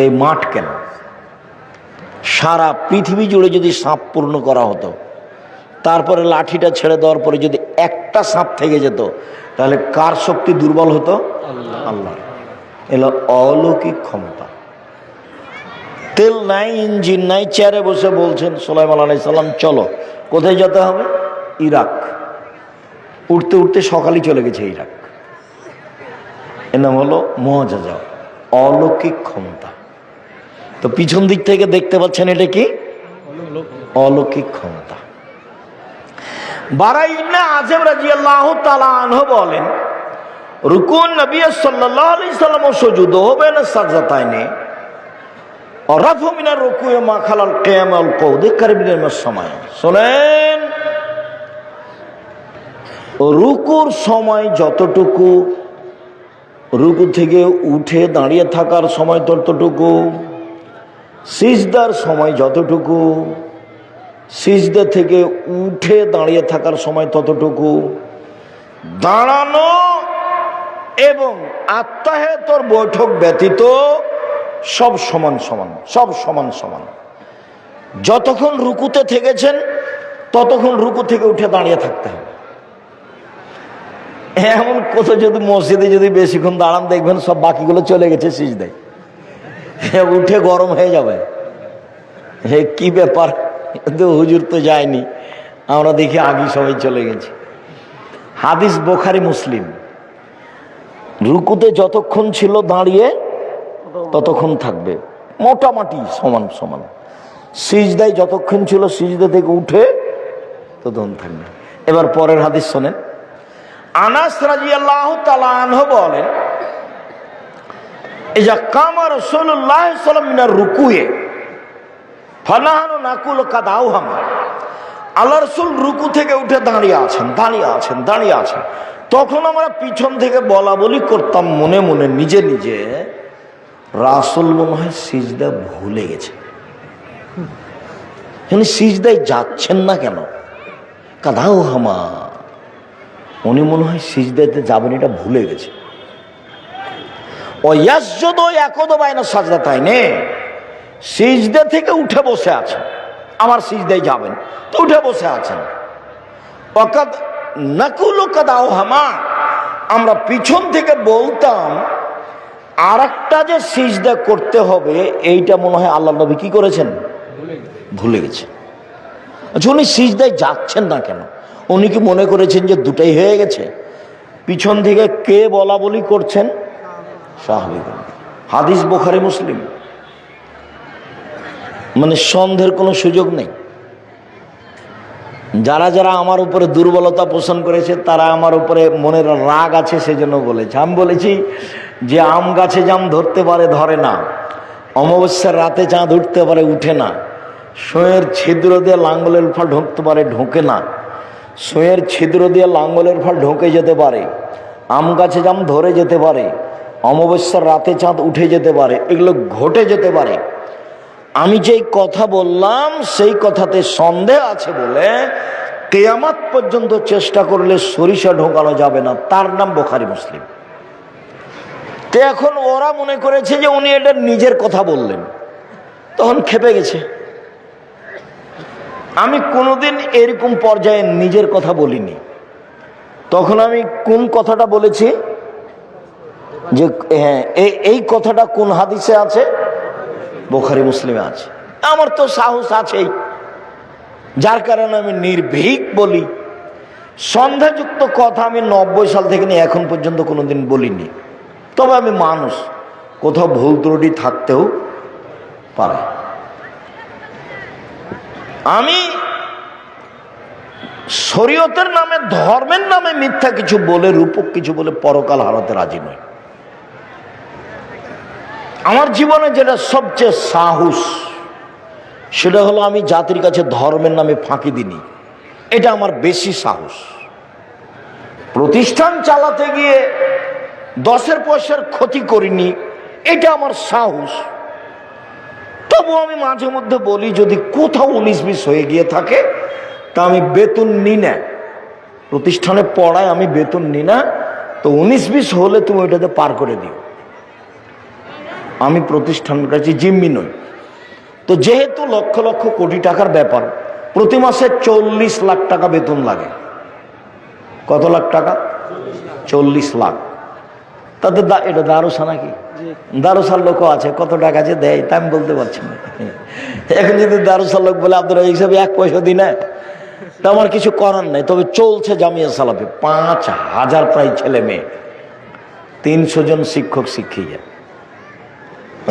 এই মাঠ কেন? সারা পৃথিবী জুড়ে যদি সাপ পূর্ণ করা হতো, তারপরে লাঠিটা ছেড়ে দেওয়ার পরে যদি একটা সাপ থেকে যেত, তাহলে কার শক্তি দুর্বল হতো? আল্লাহ। এলো অলৌকিক ক্ষমতা। তেল নাই, ইঞ্জিন নাই, চেয়ারে বসে বলছেন সুলাইমান আলাইহিস সালাম, চলো। কোথায় যেতে হবে? ইরাক। উঠতে উঠতে সকালই চলে গেছে ইরাক। এর নাম হলো মুআজিজা, অলৌকিক ক্ষমতা। তো পিছন দিক থেকে দেখতে পাচ্ছেন, এটা কি? অলৌকিক ক্ষমতা। বারা ইবনে আযিব রাদিয়াল্লাহু তাআলা আনহু বলেন, রুকুন নবী সাল্লাল্লাহু আলাইহি সাল্লাম ও সুজুদুহু বাইনা সাজদাতাইনি ওয়া রাফু মিনার রুকুই মা খালাল কিয়াম ওয়াল কউদ কারিবিন মিনাস সামায়। শুনেন, রুকুর সময় যতটুকু, রুকু থেকে উঠে দাঁড়িয়ে থাকার সময় ততটুকু, সিজদার সময় যতটুকু, সিজদা থেকে উঠে দাঁড়িয়ে থাকার সময় ততটুকু, দাঁড়ানো এবং আত্মাহেতর বৈঠক ব্যতীত সব সমান সমান, সব সমান সমান। যতক্ষণ রুকুতে থেকেছেন ততক্ষণ রুকু থেকে উঠে দাঁড়িয়ে থাকতে হবে। এমন কোথাও যদি মসজিদে যদি বেশিক্ষণ দাঁড়ান, দেখবেন সব বাকিগুলো চলে গেছে সিজদায়, উঠে গরম হয়ে যাবে। হে কি ব্যাপার, হুজুর তো যায়নি, আমরা দেখি আগে সবাই চলে গেছে। হাদিস বুখারী মুসলিম। রুকুতে যতক্ষণ ছিল দাঁড়িয়ে ততক্ষণ থাকবে, মোটামুটি সমান সমান। সিজদায় যতক্ষণ ছিল সিজদা থেকে উঠে ততক্ষণ থাকবে। এবার পরের হাদিস শোনেন। আনাস রাদিয়াল্লাহু তাআলা আনহু বলেন, ইজা কামা রাসূলুল্লাহ সাল্লাল্লাহু আলাইহি ওয়াসাল্লাম মিনার রুকুয়ে ফানাহানু নাকুল কাদাউহামা। আল্লাহ রাসূল রুকু থেকে উঠে দাঁড়িয়ে আছেন, দাঁড়িয়ে আছেন, দাঁড়িয়ে আছেন। তখন আমরা পিছন থেকে বলা বলি করতাম মনে মনে, নিজে নিজে, রাসূল মনে হয় সিজদা ভুলে গেছে, সিজদায় যাচ্ছেন না কেন? কাদাউহামা, উনি মনে হয় সিজদাতে যাবেন, এটা ভুলে গেছে। ও ইয়াসজুদু ইয়াকুদু বাইনা সাজদাতাইনি, সিজদা থেকে উঠে বসে আছেন, আমার সিজদায় যাবেন তো উঠে বসে আছেন। ওয়াকাদ নাকুলু কাদাউহামা, আমরা পিছন থেকে বলতাম আরেকটা যে সিজদা করতে হবে, এইটা মনে হয় আল্লাহ নবী কি করেছেন? ভুলে গেছে। আচ্ছা, উনি সিজদায় যাচ্ছেন না কেন? উনি কি মনে করেছেন যে দুটাই হয়ে গেছে? পিছন থেকে কে বলা বলি করছেন? সাহাবী। হাদিস বুখারী মুসলিম, মানে সন্দেহের কোনো সুযোগ নেই। যারা যারা আমার উপরে দুর্বলতা পোষণ করেছে, তারা আমার উপরে মনের রাগ আছে, সেজন্য বলেছে। আমি বলেছি যে আম গাছে জাম ধরতে পারে, ধরে না। অমাবস্যার রাতে চাঁদ উঠতে পারে, উঠে না। সুঁয়ের ছিদ্র দিয়ে লাঙ্গলের ফল ঢুকতে পারে, ঢোকে না। সুঁয়ের ছিদ্র দিয়ে লাঙ্গলের ফল ঢোকে যেতে পারে, আম গাছে জাম ধরে যেতে পারে, অমাবস্যার রাতে চাঁদ উঠে যেতে পারে, এগুলো ঘটে যেতে পারে। আমি যেই কথা বললাম সেই কথাতে সন্দেহ আছে বলে কিয়ামত পর্যন্ত চেষ্টা করলে সরিষা ঢোকানো যাবে না, তার নাম বুখারী মুসলিম। তো এখন ওরা মনে করেছে যে উনি এটা নিজের কথা বললেন, তখন খেপে গেছে। আমি কোনোদিন এরকম পর্যায়ে নিজের কথা বলিনি। তখন আমি কোন কথাটা বলেছি যে হ্যাঁ, এই কথাটা কোন হাদিসে আছে? বুখারী মুসলিমে আছে। আমার তো সাহস আছেই, যার কারণে আমি নির্ভীক বলি। সন্দেহযুক্ত কথা আমি 90 সাল থেকে নিয়ে এখন পর্যন্ত কোনোদিন বলিনি। তবে আমি মানুষ, কোথাও ভুল ত্রুটি থাকতেও পারে। আমি শরীয়তের নামে, ধর্মের নামে মিথ্যা কিছু বলে, রূপক কিছু বলে পরকাল হারাতে রাজি নই। আমার জীবনে যেটা সবচেয়ে সাহস, সেটা হলো আমি জাতির কাছে ধর্মের নামে ফাঁকি দিইনি। এটা আমার বেশি সাহস। প্রতিষ্ঠান চালাতে গিয়ে 10 পয়সার ক্ষতি করিনি, এটা আমার সাহস। তো তবু আমি মাঝে মধ্যে বলি যদি কোথাও 19-20 হয়ে গিয়ে থাকে তা আমি বেতন নিই না, প্রতিষ্ঠানে পড়ায় আমি বেতন নিই না, তো 19-20 হলে তুমি ওইটাতে পার করে দিও। আমি প্রতিষ্ঠানের কাছে জিম্মি নই। তো যেহেতু লক্ষ লক্ষ কোটি টাকার ব্যাপার, প্রতি মাসে 40 লাখ টাকা বেতন লাগে। কত লাখ টাকা? 40 লাখ। তাদের এটা দারুসা নাকি? দারুসার লোকও আছে, কত টাকা যে দেয় তা আমি বলতে পারছি না। এখন যদি দারুসার লোক বলে আপনারা এই হিসাবে 1 পয়সা দিন না, তা আমার কিছু করার নাই। তবে চলছে জামিয়া সালাফে 5000 প্রায় ছেলে মেয়ে, 300 জন শিক্ষক শিক্ষিকা।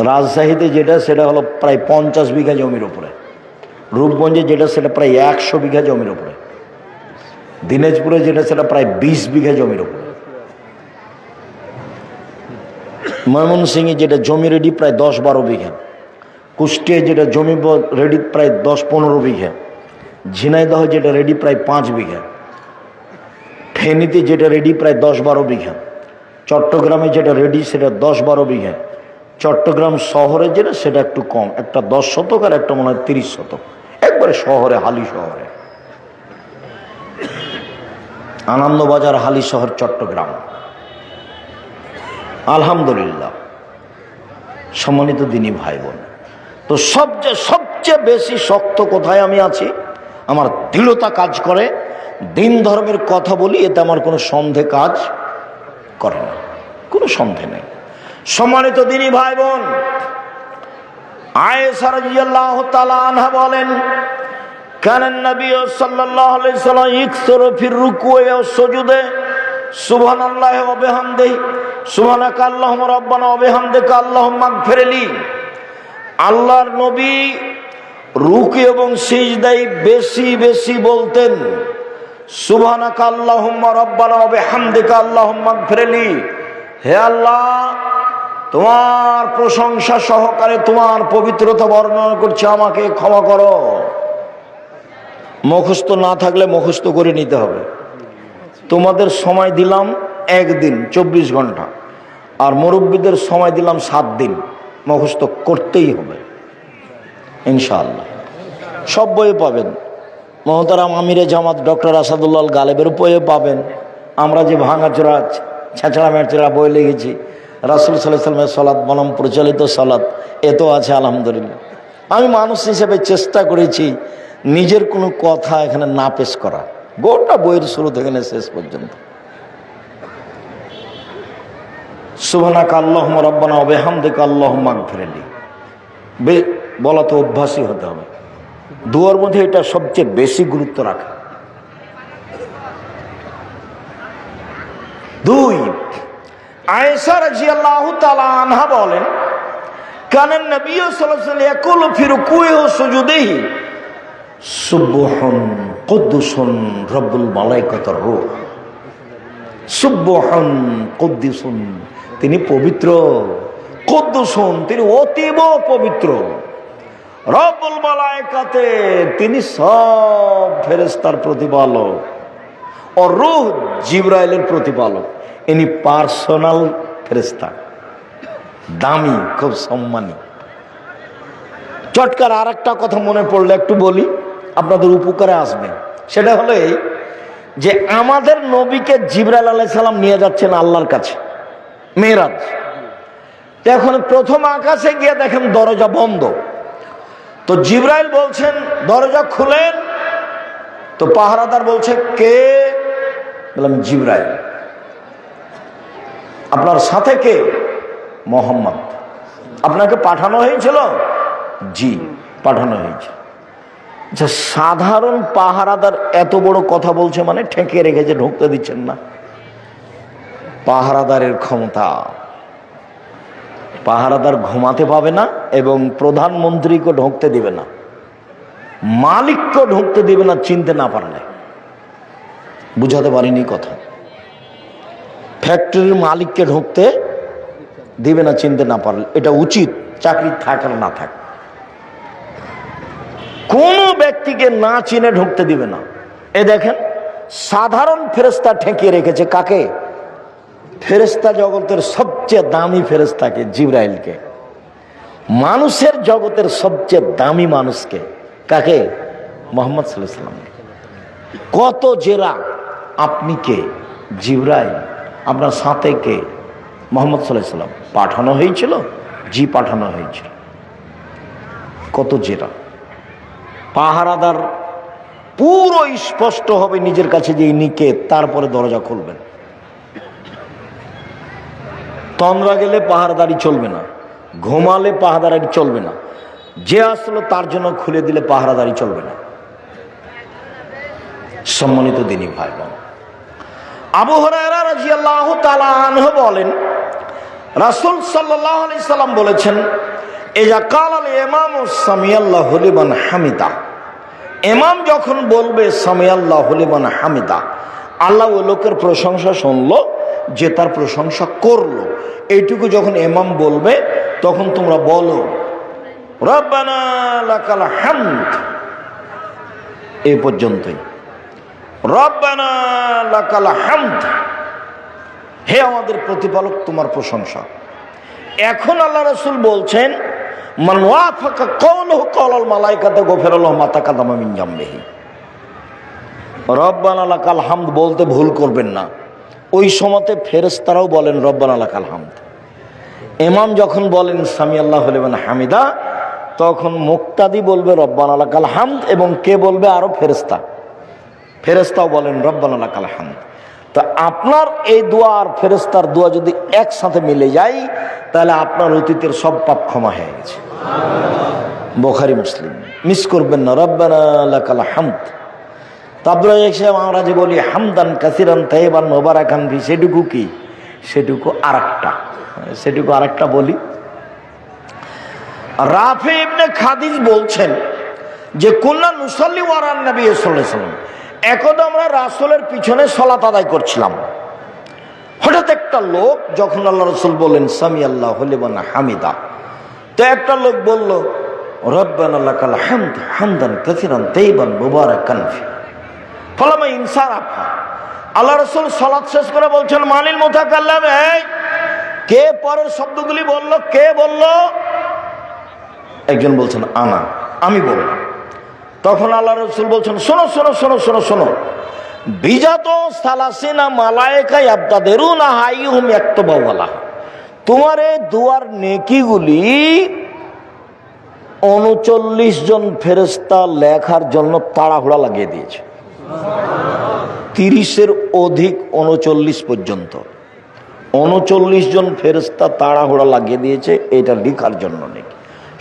রাজশাহীতে যেটা সেটা হলো প্রায় 50 বিঘা জমির উপরে, রূপগঞ্জে যেটা সেটা প্রায় 100 বিঘা জমির উপরে, দিনাজপুরে যেটা সেটা প্রায় 20 বিঘা জমির উপরে, ময়মনসিংহে যেটা জমি রেডি প্রায় 10-12 বিঘা, কুষ্টিয়ায় যেটা জমি রেডি প্রায় 10-15 বিঘা, ঝিনাইদহ যেটা রেডি প্রায় 5 বিঘা, ফেনীতে যেটা রেডি প্রায় 10-12 বিঘা, চট্টগ্রামে যেটা রেডি সেটা 10-12 বিঘা, চট্টগ্রাম শহরে যেটা সেটা একটু কম, একটা 10 শতক আর একটা মনে হয় 30 শতক, একবারে শহরে, হালি শহরে, আনন্দবাজার হালি শহর চট্টগ্রাম। আলহামদুলিল্লাহ। সম্মানিত দিনী ভাই বোন, তো সবচেয়ে বেশি শক্ত কোথায় আমি আছি? আমার দৃঢ়তা কাজ করে, দিন ধর্মের কথা বলি, এতে আমার কোনো সন্দেহ কাজ করে না, কোনো সন্দেহ নেই। সম্মানিত দিনী ভাই বোন, আয়েশা রাদিয়াল্লাহু তাআলা আনহা বলেন, কানান নবী সাল্লাল্লাহু আলাইহি ওয়াসাল্লাম ইকসুরু ফির রুকুই ওয়াস সুজুদে সুবহানাল্লাহি ওয়া বিহামদিহি সুবহানাকা আল্লাহুম্মা রাব্বানা ওয়া বিহামদিকা আল্লাহুম্মা ইগফিরলি। আল্লাহর নবী রুকু এবং সিজদায় বেশি বেশি বলতেন সুবহানাকা আল্লাহুম্মা রাব্বানা ওয়া বিহামদিকা আল্লাহুম্মা ইগফিরলি। হে আল্লাহ, তোমার প্রশংসা সহকারে তোমার পবিত্রতা বর্ণনা করছে, আমাকে ক্ষমা করো। মুখস্থ না থাকলে মুখস্থ করে নিতে হবে। তোমাদের সময় দিলাম 1 দিন 24 ঘন্টা, আর মুরব্বীদের সময় দিলাম 7 দিন, মুখস্থ করতেই হবে ইনশাআল্লাহ। সব বইয়ে পাবেন, মহতারাম আমিরে জামাত ডক্টর আসাদুল্লাহ গালেবের বইয়ে পাবেন। আমরা যে ভাঙাচোরা ছেঁচড়া মেচড়া বই লিখেছি, রাসূল সাল্লাল্লাহু আলাইহি ওয়াসাল্লামের সালাত বনাম প্রচলিত সালাত, এত আছে আলহামদুলিল্লাহ। আমি মানুষ হিসেবে চেষ্টা করেছি নিজের কোনো কথা এখানে না পেশ করা, গোটা বইয়ের শুরু থেকে শেষ পর্যন্ত। সুবহানাকা আল্লাহুম্মা রাব্বানা ওয়া বিহামদিকা আল্লাহুম্মা ইগফিরলি বলা তো অভ্যাসই হতে হবে। দুয়ার মধ্যে এটা সবচেয়ে বেশি গুরুত্ব রাখে। 2, আয়েশা রাদিয়াল্লাহু তাআলা আনহা বলেন, কানান নবী সাল্লাল্লাহু আলাইহি ওয়াসাল্লাম ইয়াকুলু ফি রুকুই ওয়া সুজুদিহি সুবহান কুদ্দুসুন রব্বুল মালাইকাতির রূহ। সুবহান কুদ্দুসুন, তিনি পবিত্র, কুদ্দুসুন, তিনি অতীব পবিত্র, রব্বুল মালাইকাতে, তিনি সব ফেরেশতার প্রতিপালক, ও রূহ জিবরাইলের প্রতিপালক। ইনি পার্সোনাল ফেরেশতা, দামি, খুব সম্মানী। চটকার আর একটা কথা মনে পড়লে একটু বলি, আপনাদের উপকারে আসবে। সেটা হলো এই যে আমাদের নবীকে জিবরাইল আলাইহিস সালাম নিয়ে যাচ্ছেন আল্লাহর কাছে মেরাজ। এখন প্রথম আকাশে গিয়ে দেখেন দরজা বন্ধ, তো জিবরাইল বলছেন দরজা খুলেন, তো পাহারাদার বলছে কে? বললাম জিবরাইল। আপনার সাথে কে? মোহাম্মদ। আপনাকে পাঠানো হয়েছিল? জি, পাঠানো হয়েছে। আচ্ছা, সাধারণ পাহারাদার এত বড় কথা বলছে মানে ঠেকে রেখেছে, ঢুকতে দিচ্ছেন না। পাহারাদারের ক্ষমতা, পাহারাদার ঘুমাতে পাবে না এবং প্রধানমন্ত্রীকে ঢুকতে দিবে না, মালিককে ঢুকতে দিবে না চিনতে না পারলে। বুঝাতে পারিনি কথা। ফ্যাক্টরির মালিককে ঢুকতে দিবে না চিনতে না পারলে, এটা উচিত, চাকরি থাক আর না থাক। কোন ব্যক্তিকে না চিনে ঢুকতে দিবে না। এ দেখেন সাধারণ ফেরেশতা ঠেকিয়ে রেখেছে কাকে? ফেরেশতা জগতের সবচেয়ে দামি ফেরেশতাকে, জিবরাইলকে। মানুষের জগতের সবচেয়ে দামি মানুষকে, কাকে? মুহাম্মদ সাল্লাল্লাহু আলাইহি ওয়াসাল্লাম। কত জেরা, আপনি কে? জিবরাইল। আপনার সাথে কে? মুহাম্মদ সাল্লাল্লাহু আলাইহি ওয়াসাল্লাম। পাঠানো হয়েছিল? জি, পাঠানো হয়েছিল। কত জেরা। পাহারাদার পুরো স্পষ্ট হবে নিজের কাছে যে ইনি কে, তারপরে দরজা খুলবেন। তন্দ্রা গেলে পাহারাদারি চলবে না, ঘুমালে পাহারাদারি চলবে না, যে আসলো তার জন্য খুলে দিলে পাহারাদারি চলবে না। সম্মানিত দিনী ভাই বোন, আবু হুরায়রা রাদিয়াল্লাহু তাআলা আনহু বলেন, রাসূল সাল্লাল্লাহু আলাইহি সাল্লাম বলেছেন, ইজা কালাল ইমামু সামিআল্লাহু লিমান হামিদা, ইমাম যখন বলবে সামিআল্লাহু লিমান হামিদা, আল্লাহ ওই লোকের প্রশংসা শুনলো যে তার প্রশংসা করলো, এইটুকু যখন ইমাম বলবে তখন তোমরা বলো রব্বানা লাকাল হামদ। এই পর্যন্তই। রব্বানা লাকাল হামদ, হে আমাদের প্রতিপালক তোমার প্রশংসা। এখন আল্লাহ রাসূল বলছেন, মান ওয়াফাকা কওলুহু কওলাল মালায়েকাতু গফিরাল্লাহু মা তাকাদ্দামা মিন জামবিহি। রব্বানা লাকাল হামদ বলতে ভুল করবেন না। ওই সময়তে ফেরেশতারাও বলেন রব্বানা লাকাল হামদ। ইমাম যখন বলেন সামিআল্লাহু লিমান হামিদা, তখন মুক্তাদি বলবে রব্বানা লাকাল হামদ, এবং কে বলবে? আরো ফেরেশতা। ফেরেশতাও বলেন রব্বানা লাকাল হামদ। তা আপনার এই দোয়া আর ফেরেশতার দোয়া যদি একসাথে মিলে যায়, তাহলে আপনার অতীতের সব পাপ ক্ষমা হয়ে গেছে। বুখারী মুসলিম, মিস করবেন না। রব্বানা লাকাল হামদ। তারপরে আমরা যে বলি হামদান কাসিরান তাইয়িবান মুবারাকান ফি, সেটুকু কি? সেটুকু আরেকটা বলি। রাফি ইবনে খাদিজ বলছেন যে কুল্লা নুসাল্লি ওয়ারান নবী সাল্লাল্লাহু আলাইহি ওয়াসাল্লাম, একদা আমরা রাসূলের পিছনে সালাত আদায় করছিলাম। হঠাৎ একটা লোক, যখন আল্লাহ রাসূল বললেন সামিআল্লাহু লিমান হামিদা, তো একটা লোক বলল রব্বানা লাকাল হামদ হামদান কাসিরান তাইয়িবান মুবারাকান ফি। ফলামা ইনসারাফা, আল্লাহ রাসূল সালাত শেষ করে বলছেন মানিল মুতাকাল্লিম, এই কে পরের শব্দগুলি বলল? কে বলল? একজন বলছেন আনা, আমি বললাম। তখন আল্লাহ রাসূল বলছেন শোনো শোনো শোনো শোনো শোনো, বিজাত সালাসিনা মালায়েকা ইয়াবতাদিরুনা হাইহুম ইয়াকতুবুনা, তোমার এই দুয়ার নেকিগুলি 39 জন ফেরেশতা লেখার জন্য তাড়াহুড়া লাগিয়ে দিয়েছে। 30-এর অধিক, 39 পর্যন্ত 39 জন ফেরেশতা তাড়াহুড়া লাগিয়ে দিয়েছে এটা লেখার জন্য নাকি।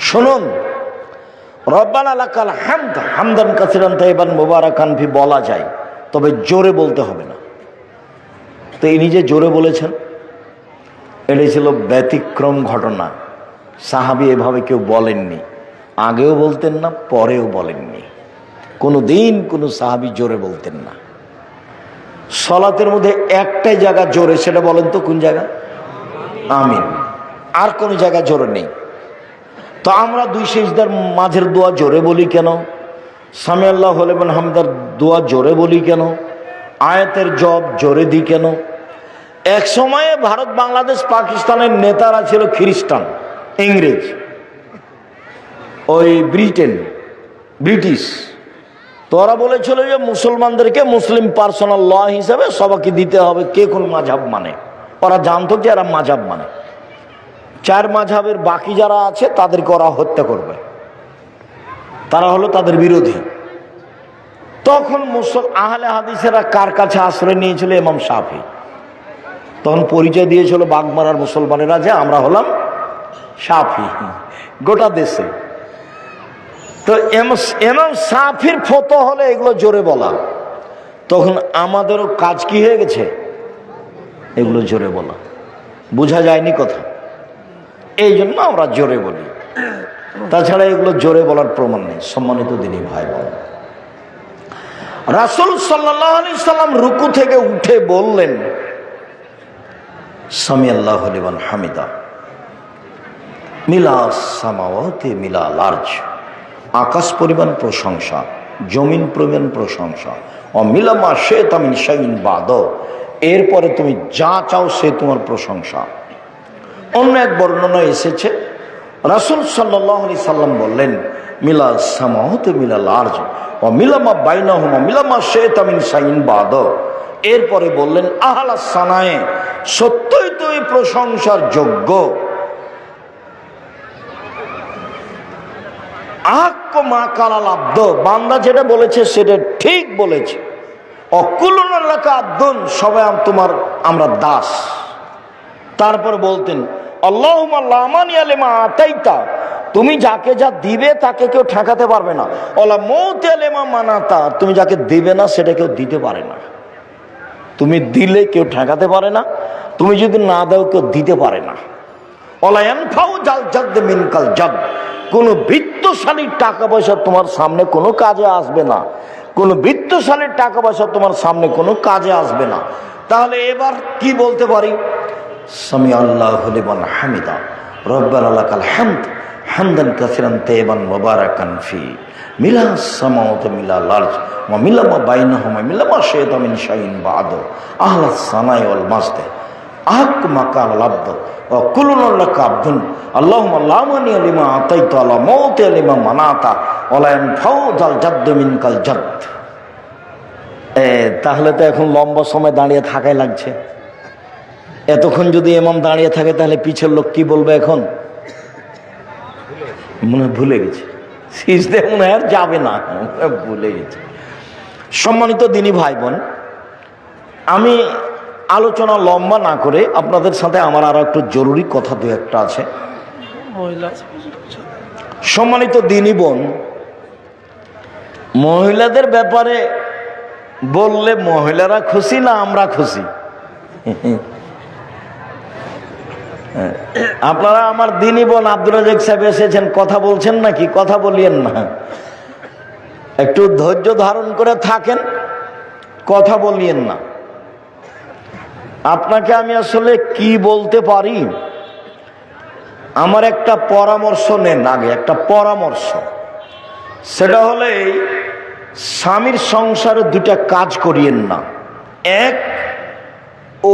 শুনুন, রব্বানা লাকাল হামদ হামদান কাসিরান তাইয়িবান মুবারাকান ফি বলা যায়, তবে জোরে বলতে হবে না। তো ইনি যে জোরে বলেছেন, এটাই ছিল ব্যতিক্রম ঘটনা। সাহাবী এভাবে কেউ বলেননি, আগেও বলতেন না, পরেও বলেননি। কোনো দিন কোনো সাহাবী জোরে বলতেন না। সালাতের মধ্যে একটাই জায়গা জোরে, সেটা বলেন তো কোন জায়গা? আমিন। আর কোন জায়গা জোরে নেই। তো আমরা দুই সিজদার মাঝের দোয়া জোরে বলি কেন? সামিআল্লাহু লিমান হামিদার দোয়া জোরে বলি কেন? আয়াতের জব জোরে দিই কেন? এক সময়ে ভারত, বাংলাদেশ, পাকিস্তানের নেতারা ছিল খ্রিস্টান, ইংরেজ, ওই ব্রিটিশ। তো ওরা বলেছিল যে মুসলমানদেরকে মুসলিম পার্সোনাল ল হিসাবে সবাইকে দিতে হবে কে কোন মাযহাব মানে। ওরা জানতো যে এরা মাযহাব মানে, 4 মাযহাবের বাকি যারা আছে তাদেরকে ওরা হত্যা করবে, তারা হলো তাদের বিরোধী। তখন আহলে হাদিসেরা কার কাছে আশ্রয় নিয়েছিল? ইমাম শাফি। তখন পরিচয় দিয়েছিল বাগমারার মুসলমানেরা যে আমরা হলাম শাফি গোটা দেশে। তো ইমাম শাফির ফতোয়া হলে এগুলো জোরে বলা। তখন আমাদেরও কাজ কি হয়ে গেছে? এগুলো জোরে বলা। বোঝা যায়নি কথা, এই জন্য আমরা জোরে বলি। তাছাড়া এগুলো জোরে বলার প্রমাণ নেই। সম্মানিত দিনী ভাই বোন, রাসূল সাল্লাল্লাহু আলাইহি সাল্লাম রুকু থেকে উঠে বললেন সামিআল্লাহু লিমান হামিদা মিলাস সামাওয়াতি মিলাল আরজ, আকাশ পরিমাণ প্রশংসা, জমিন পরিমাণ প্রশংসা, অমিলামা শাইতা মিন শাইইন বাদ, এরপরে তুমি যা চাও সে তোমার প্রশংসা। অন্য এক বর্ণনা এসেছে রাসূল সাল্লাল্লাহু আলাইহি সাল্লাম বললেন, মিলা সামাওয়াতি মিলাল আরজ ওয়া মিলামা বাইনাহুমা মিলামা শাইতা মিন শাইইন বাদ। এরপরে বললেন, আহলা সানায়ে, সত্যই তুই প্রশংসার যোগ্য। মা কালাল আব্দ, বান্দা যেটা বলেছে সেটা ঠিক বলেছে। অকুলুনা লাকা আব্দুন, সবাই তোমার আমরা দাস। তারপর বলতেন, আল্লাহুম্মা লা মানিয়া লিমা আতাইতা, তুমি যাকে যা দিবে তাকে কেউ ঠেকাতে পারবে না। ওয়ালা মাউতিয়া লিমা মানাতা, তুমি যাকে দিবে না সেটা কেউ দিতে পারে না। তুমি দিলে কেউ ঠেকাতে পারে না, তুমি যদি না দাও কেউ দিতে পারে না। ওয়ালা ইয়ানফাউ জাল জাদ মিনকাল জাদ, কোনো বৃত্তশালীর টাকা পয়সা তোমার সামনে কোনো কাজে আসবে না। কোনো বৃত্তশালীর টাকা পয়সা তোমার সামনে কোনো কাজে আসবে না। তাহলে এবার কি বলতে পারি? সামি আল্লাহু লিমান হামিদা রব্বানা লাকাল হামদ হামদান কাসিরান তাইয়িবান মুবারাকান ফি মিলাস সামাওয়াতি মিলাল আরজ ওয়া মিলামা বাইনাহুমা মিলামা শাইতা মিন শাইইন বাদ আহলাস সানাই ওয়াল মাজদ আহক মাকাল আব্দ ওয়া কুলুনা লাকা আব্দুন আল্লাহুম্মা লা মানিয়া লিমা আতাইতা ওয়া লা মাউতিয়া লিমা মানাতা ওয়া লা ইয়ানফাউ জাল জাদ মিনকাল জাদ। তাহলে তো এখন লম্বা সময় দাঁড়িয়ে থাকাই লাগছে। এতক্ষণ যদি ইমাম দাঁড়িয়ে থাকে তাহলে পিছের লোক কি বলবে? এখন মনে ভুলে গেছে, সিজদে মনে আর যাবে না, ভুলে গেছে। সম্মানিত দিনী ভাই বোন, আমি আলোচনা লম্বা না করে আপনাদের সাথে আমার আরো একটু জরুরি কথা দু একটা আছে। সম্মানিত দিনী বোন, মহিলাদের ব্যাপারে বললে মহিলারা খুশি না আমরা খুশি? আপনারা আমার দিনী বোন আব্দুর রাজ্জাক সাহেব এসেছেন, কথা বলছেন নাকি? কথা বলিয়েন না, একটু ধৈর্য ধারণ করে থাকেন, কথা বলিয়েন না। আপনাকে আমি আসলে কি বলতে পারি, আমার একটা পরামর্শ নেন আগে, একটা পরামর্শ। সেটা হলে স্বামীর সংসারে দুটা কাজ করিয়েন না। এক,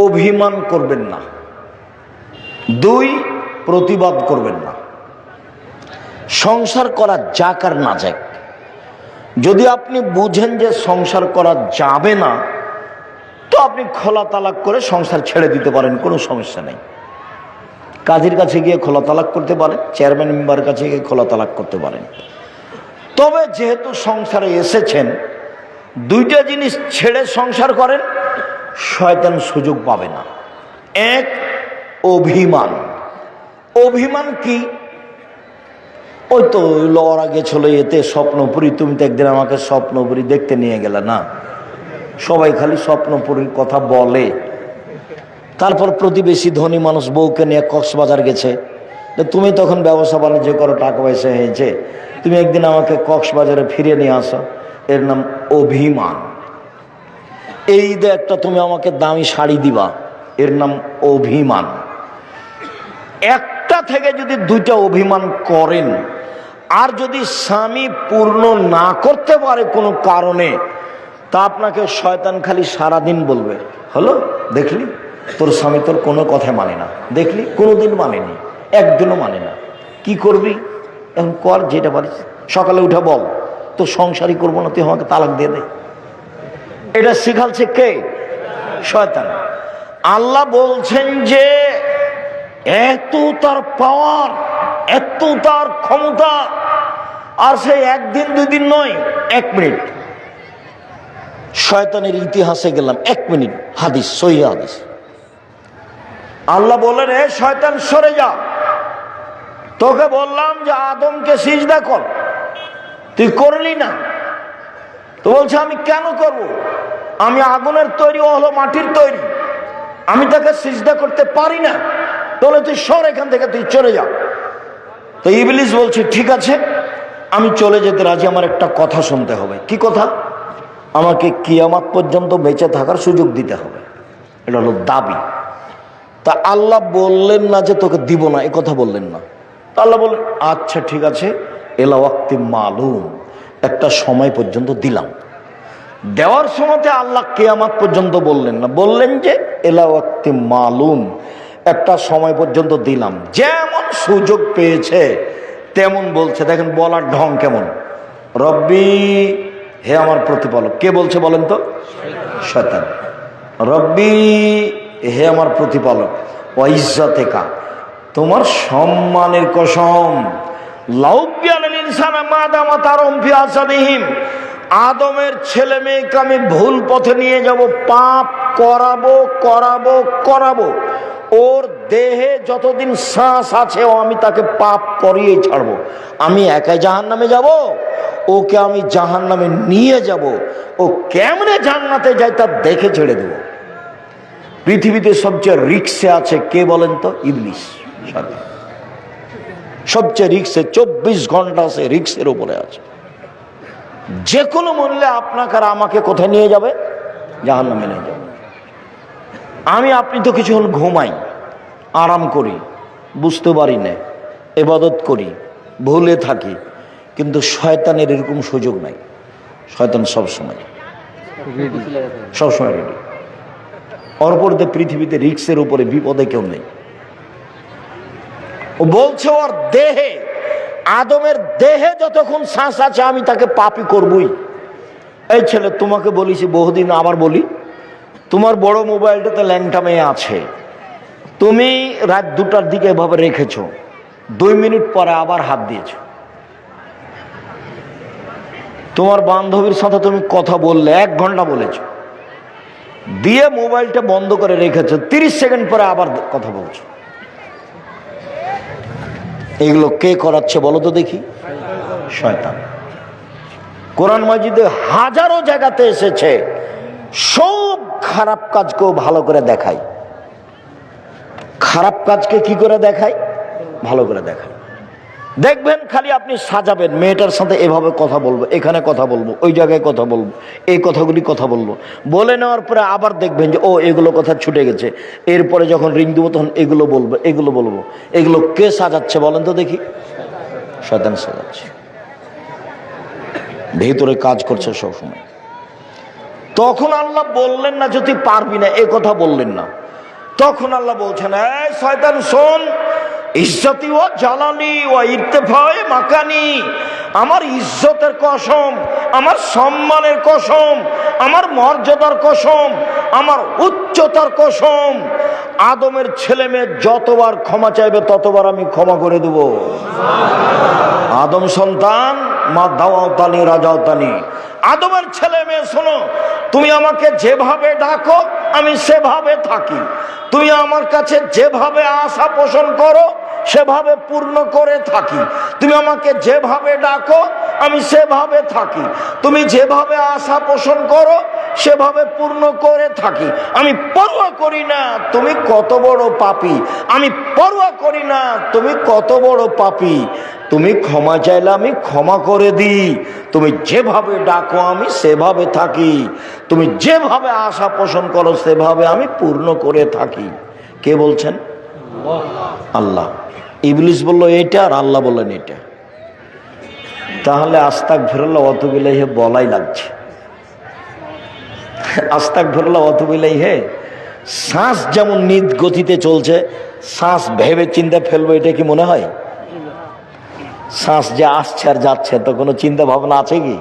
অভিমান করবেন না। দুই, প্রতিবাদ করবেন না। সংসার করা যাক আর না যাক, যদি আপনি বুঝেন যে সংসার করা যাবে না, তো আপনি খোলা তালাক করে সংসার ছেড়ে দিতে পারেন, কোনো সমস্যা নেই। কাজীর কাছে গিয়ে খোলা তালাক করতে পারেন, চেয়ারম্যান মেম্বারের কাছে গিয়ে খোলা তালাক করতে পারেন। তবে যেহেতু সংসারে এসেছেন, দুইটা জিনিস ছেড়ে সংসার করেন, শয়তান সুযোগ পাবে না। এক, অভিমান। অভিমান কি? ওই তো লড়া গেছিল এতে স্বপ্নপুরী, তুমি তো একদিন আমাকে স্বপ্নপুরী দেখতে নিয়ে গেলে না। সবাই খালি স্বপ্নপুরীর কথা বলে। তারপর প্রতিবেশী ধনী মানুষ বউকে নিয়ে কক্সবাজার গেছে, তুমি তখন ব্যবসা বাণিজ্য করো, টাকা পয়সা হয়েছে, তুমি একদিন আমাকে কক্সবাজারে ফিরিয়ে নিয়ে আসো, এর নাম অভিমান। এই ঈদে একটা তুমি আমাকে দামি শাড়ি দিবা, এর নাম অভিমান। একটা থেকে যদি দুইটা অভিমান করেন, আর যদি স্বামী পূর্ণ না করতে পারে কোনো কারণে, তা আপনাকে শয়তান খালি সারাদিন বলবে, হলো দেখলি তোর স্বামী তোর কোনো কথা মানে না, দেখলি কোনোদিন মানেনি, একদিনও মানে না, কি করবি এখন কর যেটা পারিস, সকালে উঠে বল তো সংসারই করবো না, তুই আমাকে তালাক দিয়ে দে। এটা শিখালছে কে? শয়তান। আল্লাহ বলছেন যে এত তার পাওয়ার, এত তার ক্ষমতা, আর সে একদিন দুই দিন নয়, 1 মিনিট। শয়তানের ইতিহাসে গেলাম, 1 মিনিট, হাদিস, সহিহ হাদিস। আল্লাহ বলেন, এ শয়তান সরে যা, তোকে বললাম যে আদমকে সিজদা কর, তুই করলি না। তো বলছে আমি কেন করব? আমি আগুনের তৈরি, ও হলো মাটির তৈরি, আমি তাকে সিজদা করতে পারি না। তাহলে তুই সর এখান থেকে, তুই চলে যা। তো ইবলিস বলছে ঠিক আছে, আমি চলে যেতে রাজি, আমার একটা কথা শুনতে হবে। কি কথা? আমাকে কিয়ামত পর্যন্ত বেঁচে থাকার সুযোগ দিতে হবে, এটা হলো দাবি। তা আল্লাহ বললেন না যে তোকে দিব না, এ কথা বললেন না। তা আল্লাহ বললেন আচ্ছা ঠিক আছে, এলা ওয়াক্তি মালুম, একটা সময় পর্যন্ত দিলাম। দেওয়ার সময়তে আল্লাহ কিয়ামত পর্যন্ত বললেন না, বললেন যে এলা ওয়াক্তি মালুম, একটা সময় পর্যন্ত দিলাম, যেমন সুযোগ পেয়েছে তেমন বলছে। দেখেন বলার ঢং কেমন, রব্বি, হে আমার প্রতিপালক। কে বলছে বলেন তো? শয়তান। রব্বি, হে আমার প্রতিপালক, ওয়া ইজ্জাতিকা, তোমার সম্মানের কসম, লাউবিয়ালিল ইনসানা মা দামা তারহুম ফি আসাদিহিম, আদমের ছেলে মেয়েকে আমি ভুল পথে নিয়ে যাব, পাপ করাবো করাবো করাবো, ওর দেহে যতদিন শ্বাস আছে ও আমি তাকে পাপ করিয়ে ছাড়বো। আমি একাই জাহান্নামে যাব, ওকে আমি জাহান্নামে নিয়ে যাব, ও কেমনে জান্নাতে যায় তা দেখে ছেড়ে দেব। পৃথিবীতে সবচেয়ে রিক্সে আছে কে বলেন তো? ইবলিস। সবচেয়ে রিক্সে, 24 ঘন্টা আছে রিক্সের উপরে আছে। যে কোনো মূল্যে আপনাকে আর আমাকে কোথায় নিয়ে যাবে? জাহান্নামে নিয়ে যাবে। আমি আপনি তো কিছুক্ষণ ঘুমাই, আরাম করি, বুঝতে পারি না, ইবাদত করি, ভুলে থাকি, কিন্তু শয়তানের এরকম সুযোগ নাই। শয়তান সবসময় রেডি। অপরদের পৃথিবীতে রিক্সের উপরে বিপদে কেউ নেই। ও বলছে ওর দেহে, আদমের দেহে যতক্ষণ শ্বাস আছে আমি তাকে পাপী করবই। এই ছেলে, তোমাকে বলেছি বহুদিন, আবার বলি, তোমার বড় মোবাইলটাতে ল্যাংটা মেয়ে আছে, তুমি রাত 2টার দিকে এভাবে রেখেছো, 2 মিনিট পরে আবার হাত দিয়েছো। তোমার বান্ধবীর সাথে তুমি কথা বললে, 1 ঘন্টা বলেছো, দিয়ে মোবাইলটা বন্ধ করে রেখেছো, 30 সেকেন্ড পরে আবার কথা বলছো। এগুলো কে করাচ্ছে বলো তো দেখি? শয়তান। কোরআন মাজিদে হাজারো জায়গাতে এসেছে, সব খারাপ কাজকেও ভালো করে দেখায়। খারাপ কাজকে কি করে দেখায়? ভালো করে দেখায়। দেখবেন খালি আপনি সাজাবেন, মেয়েটার সাথে এভাবে কথা বলবো, এখানে কথা বলবো, ওই জায়গায় কথা বলবো, এই কথাগুলি কথা বলবো, বলে নেওয়ার পরে আবার দেখবেন যে ও এগুলো কথা ছুটে গেছে, এরপরে যখন রিং দেবো তখন এগুলো বলবো, এগুলো বলবো। এগুলো কে সাজাচ্ছে বলেন তো দেখি? শয়তান সাজাচ্ছে, ভেতরে কাজ করছে সবসময়। তখন আল্লাহ বললেন না যদি পারবি না, এ কথা বললেন না। তখন আল্লাহ বলছেন, এই শয়তান শোন, ইজ্জতি ও জালালি ও ইরতেফায়ে মাকানি, আমার ইজ্জতের কসম, আমার সম্মানের কসম, আমার মর্যাদার কসম, আমার উচ্চতার কসম, আদমের ছেলে মেয়ে যতবার ক্ষমা চাইবে ততবার আমি ক্ষমা করে দেব। আদম সন্তান, মা দাওয়াতানি রাজাওতানি, আদমের ছেলে মেয়ে শোনো, তুমি আমাকে যেভাবে ডাকো আমি সেভাবে থাকি, তুমি আমার কাছে যেভাবে আশা পোষণ করো সেভাবে পূর্ণ করে থাকি, তুমি আমাকে যেভাবে ডাকো আমি সেভাবে থাকি, তুমি যেভাবে আশা পোষণ করো সেভাবে পূর্ণ করে থাকি। আমি পরোয়া করি না তুমি কত বড় পাপী, আমি পরোয়া করি না তুমি কত বড় পাপী, তুমি ক্ষমা চাইলে আমি ক্ষমা করে দিই, তুমি যেভাবে ডাকো আমি সেভাবে থাকি, তুমি যেভাবে আশা পোষণ করো সেভাবে আমি পূর্ণ করে থাকি। কে বলছেন? আল্লাহ। ইবলিস বললো এটা, আর আল্লাহ বললেন এটা। তাহলে আস্তাগফিরুল্লাহ ওয়া আতুবু ইলাইহি বলাই লাগছে। আস্তাগফিরুল্লাহ ওয়া আতুবু ইলাইহি, শ্বাস যেমন নিজ গতিতে চলছে, শ্বাস ভেবে চিন্তা ফেলবো, এটা কি মনে হয়? শ্বাস যে আসছে আর যাচ্ছে, তো কোনো চিন্তা ভাবনা আছে কি?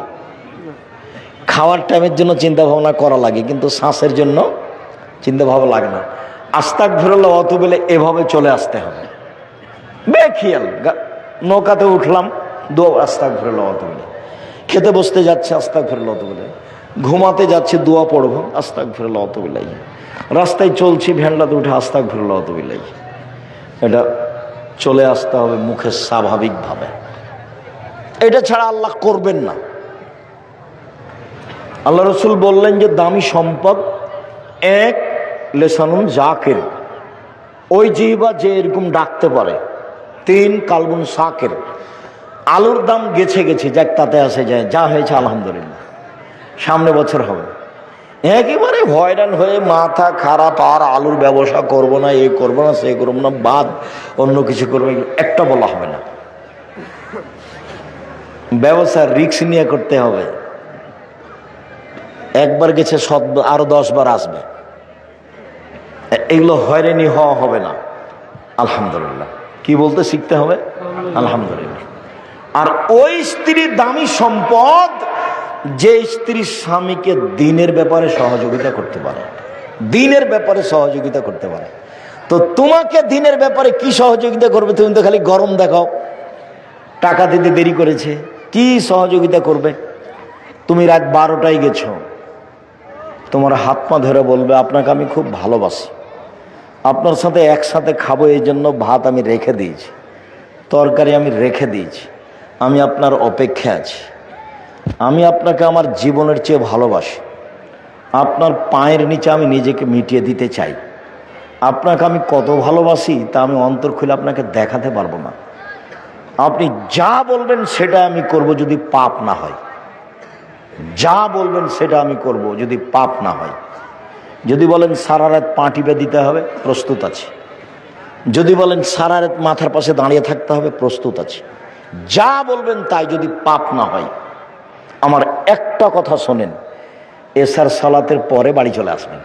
খাওয়ার টাইমের জন্য চিন্তা ভাবনা করা লাগে, কিন্তু শ্বাসের জন্য চিন্তা ভাবনা লাগে না। আস্তাগফিরুল্লাহ ওয়া আতুবু ইলাইহি এভাবে চলে আসতে হবে, বেখিয়াল। নৌকাতে উঠলাম, দোয়া আস্তাগফিরুল্লাহ ওয়া আতুবু ইলাইহি, খেতে বসতে যাচ্ছে আস্তাগফিরুল্লাহ ওয়া আতুবু ইলাইহি, ঘুমাতে যাচ্ছি দোয়া পড়বো আস্তাগফিরুল্লাহ ওয়া আতুবু ইলাইহি, রাস্তায় চলছি ভ্যানটাতে উঠে আস্তাগফিরুল্লাহ ওয়া আতুবু ইলাইহি। এটা চলে আসতে হবে মুখে স্বাভাবিকভাবে, এটা ছাড়া আল্লাহ করবেন না। আল্লাহ রসুল বললেন যে দামি সম্পদ এক, লেসানুন জাকির, ওই জিহ্বা যে এরকম ডাকতে পারে। 3, কালবুন সাকির, আলুর দাম গেছে যাক তাতে আসে যায়, যা হয়েছে আলহামদুলিল্লাহ, সামনে বছর হবে। একেবারে হয়রান হয়ে মাথা খারাপ, আর আলুর ব্যবসা করব না, এ করবো না, সে করবো না, বাদ অন্য কিছু করবো, একটা বলা হবে না। ব্যবসার রিস্ক নিয়ে করতে হবে। একবার গেছে আরো 10 বার আসবে, এগুলো হয়রানি হওয়া হবে না। আলহামদুলিল্লাহ। কি বলতে শিখতে হবে? আলহামদুলিল্লাহ। আর ওই স্ত্রী দামি সম্পদ যে স্ত্রী স্বামীকে দিনের ব্যাপারে সহযোগিতা করতে পারে, দিনের ব্যাপারে সহযোগিতা করতে পারে। তো তোমাকে দিনের ব্যাপারে কি সহযোগিতা করবে? তুমি তো খালি গরম দেখাও, টাকা দিতে দেরি করেছে, কি সহযোগিতা করবে? তুমি রাত 12টায় গেছো, তোমার হাত পা ধরে বলবে আপনাকে আমি খুব ভালোবাসি, আপনার সাথে একসাথে খাবো, এই জন্য ভাত আমি রেখে দিয়েছি, তরকারি আমি রেখে দিয়েছি, আমি আপনার অপেক্ষায় আছি, আমি আপনাকে আমার জীবনের চেয়ে ভালোবাসি, আপনার পায়ের নিচে আমি নিজেকে মিটিয়ে দিতে চাই, আপনাকে আমি কত ভালোবাসি তা আমি অন্তর খুলে আপনাকে দেখাতে পারবো না, আপনি যা বলবেন সেটা আমি করব যদি পাপ না হয়, যা বলবেন সেটা আমি করব যদি পাপ না হয়। যদি বলেন সারা রাত পা টিপে দিতে হবে, প্রস্তুত আছি। যদি বলেন সারা রাত মাথার পাশে দাঁড়িয়ে থাকতে হবে, প্রস্তুত আছি। যা বলবেন তাই, যদি পাপ না হয়। আমার একটা কথা শোনেন, এশার সালাতের পরে বাড়ি চলে আসবেন,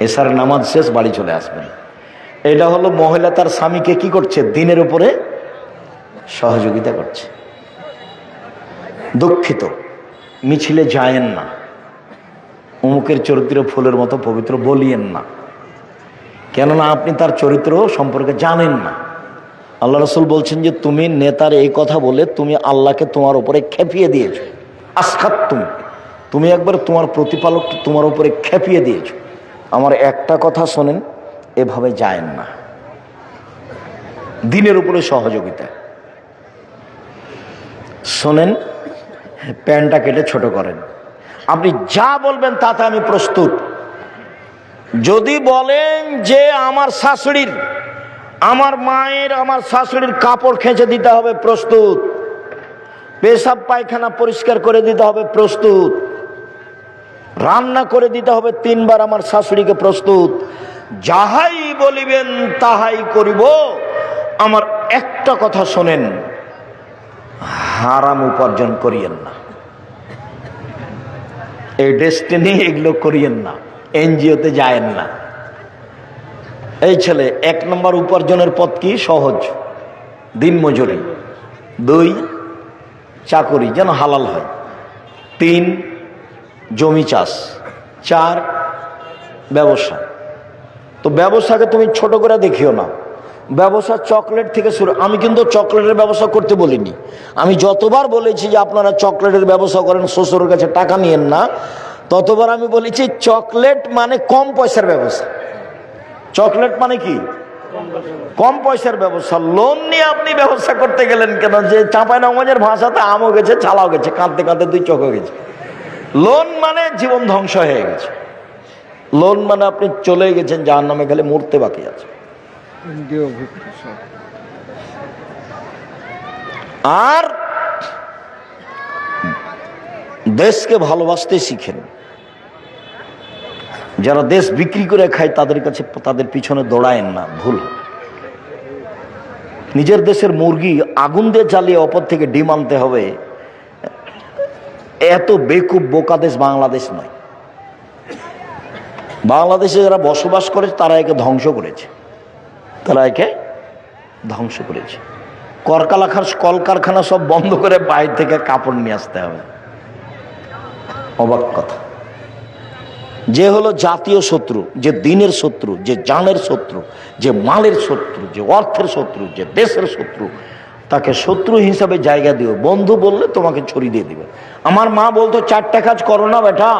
এশার নামাজ শেষ বাড়ি চলে আসবেন। এটা হলো মহিলা তার স্বামীকে কি করছে? দিনের উপরে সহযোগিতা করছে। দুঃখিত, মিছিলে যায়েন না, অমুকের চরিত্র ফুলের মতো পবিত্র বলিয়েন না, কেননা আপনি তার চরিত্র সম্পর্কে জানেন না। আল্লাহ রসুল বলছেন যে তুমি নেতার এই কথা বলে তুমি আল্লাহকে তোমার উপরে খেপিয়ে দিয়েছ। আসখাত তুমি একবার তোমার প্রতিপালক তোমার উপরে খেপিয়ে দিয়েছ। আমার একটা কথা শোনেন, এভাবে যায়েন না, দিনের উপরে সহযোগিতা। শোনেন, প্যান্টটা কেটে ছোট করেন, আপনি যা বলবেন তাতে আমি প্রস্তুত। যদি বলেন যে আমার শাশুড়ির, আমার মায়ের, আমার শাশুড়ির কাপড় খেঁচে দিতে হবে, প্রস্তুত। পেশাব পায়খানা পরিষ্কার করে দিতে হবে, প্রস্তুত। রান্না করে দিতে হবে 3 বার আমার শাশুড়িকে, প্রস্তুত। যাহাই বলিবেন তাহাই করিব। আমার একটা কথা শোনেন, হারাম উপার্জন করিয়েন না, এই ডেস্টিনি এগুলো করিয়েন না, এনজিওতে যায়েন না। এই ছেলে 1 নম্বর উপার্জনের পথ কি? সহজ, দিন মজুরি। 2 চাকরি যেন হালাল হয়। 3 জমি চাষ। 4 ব্যবসা। তো ব্যবসাকে তুমি ছোট করে দেখিও না। ব্যবসা চকলেট থেকে শুরু। আমি কিন্তু চকলেটের ব্যবসা করতে বলিনি। আমি যতবার বলেছি যে আপনারা চকলেটের ব্যবসা করেন, শ্বশুরের কাছে টাকা নিয়েন না, ততবার আমি বলেছি চকলেট মানে কম পয়সার ব্যবসা। চকলেট মানে কি? কম পয়সার ব্যবসা। লোন নিয়ে আপনি ব্যবসা করতে গেলেন কেন? যে চাঁপাইনবাবগঞ্জের ভাষাতে আমও গেছে, ছালাও গেছে, কাঁদতে কাঁদতে 2 চোখ গেছে। লোন মানে জীবন ধ্বংস হয়ে গেছে। লোন মানে আপনি চলে গেছেন জাহান্নামে, গেলে মরতে বাকি আছে। আর দেশকে ভালোবাসতে শিখেন। যারা দেশ বিক্রি করে খায় তাদের কাছে, তাদের পিছনে দৌড়ায়েন না, ভুল। নিজের দেশের মুরগি আগুন দিয়ে জ্বালিয়ে অপর থেকে ডিম আনতে হবে, এত বেকুব বোকা দেশ বাংলাদেশ নয়। বাংলাদেশে যারা বসবাস করে তারা একে ধ্বংস করেছে, তারা একে ধ্বংস করেছে। কলকারখানা সব বন্ধ করে বাইরে থেকে কাপড় নিয়ে আসতে হবে। অবাক কথা। যে হলো জাতীয় শত্রু, যে দিনের শত্রু, যে জানের শত্রু, যে মালের শত্রু, যে অর্থের শত্রু, যে দেশের শত্রু, তাকে শত্রু হিসাবে জায়গা দিও। বন্ধু বললে তোমাকে ছড়ি দিয়ে দিবে। আমার মা বলতো 4টা কাজ করো না বেটা।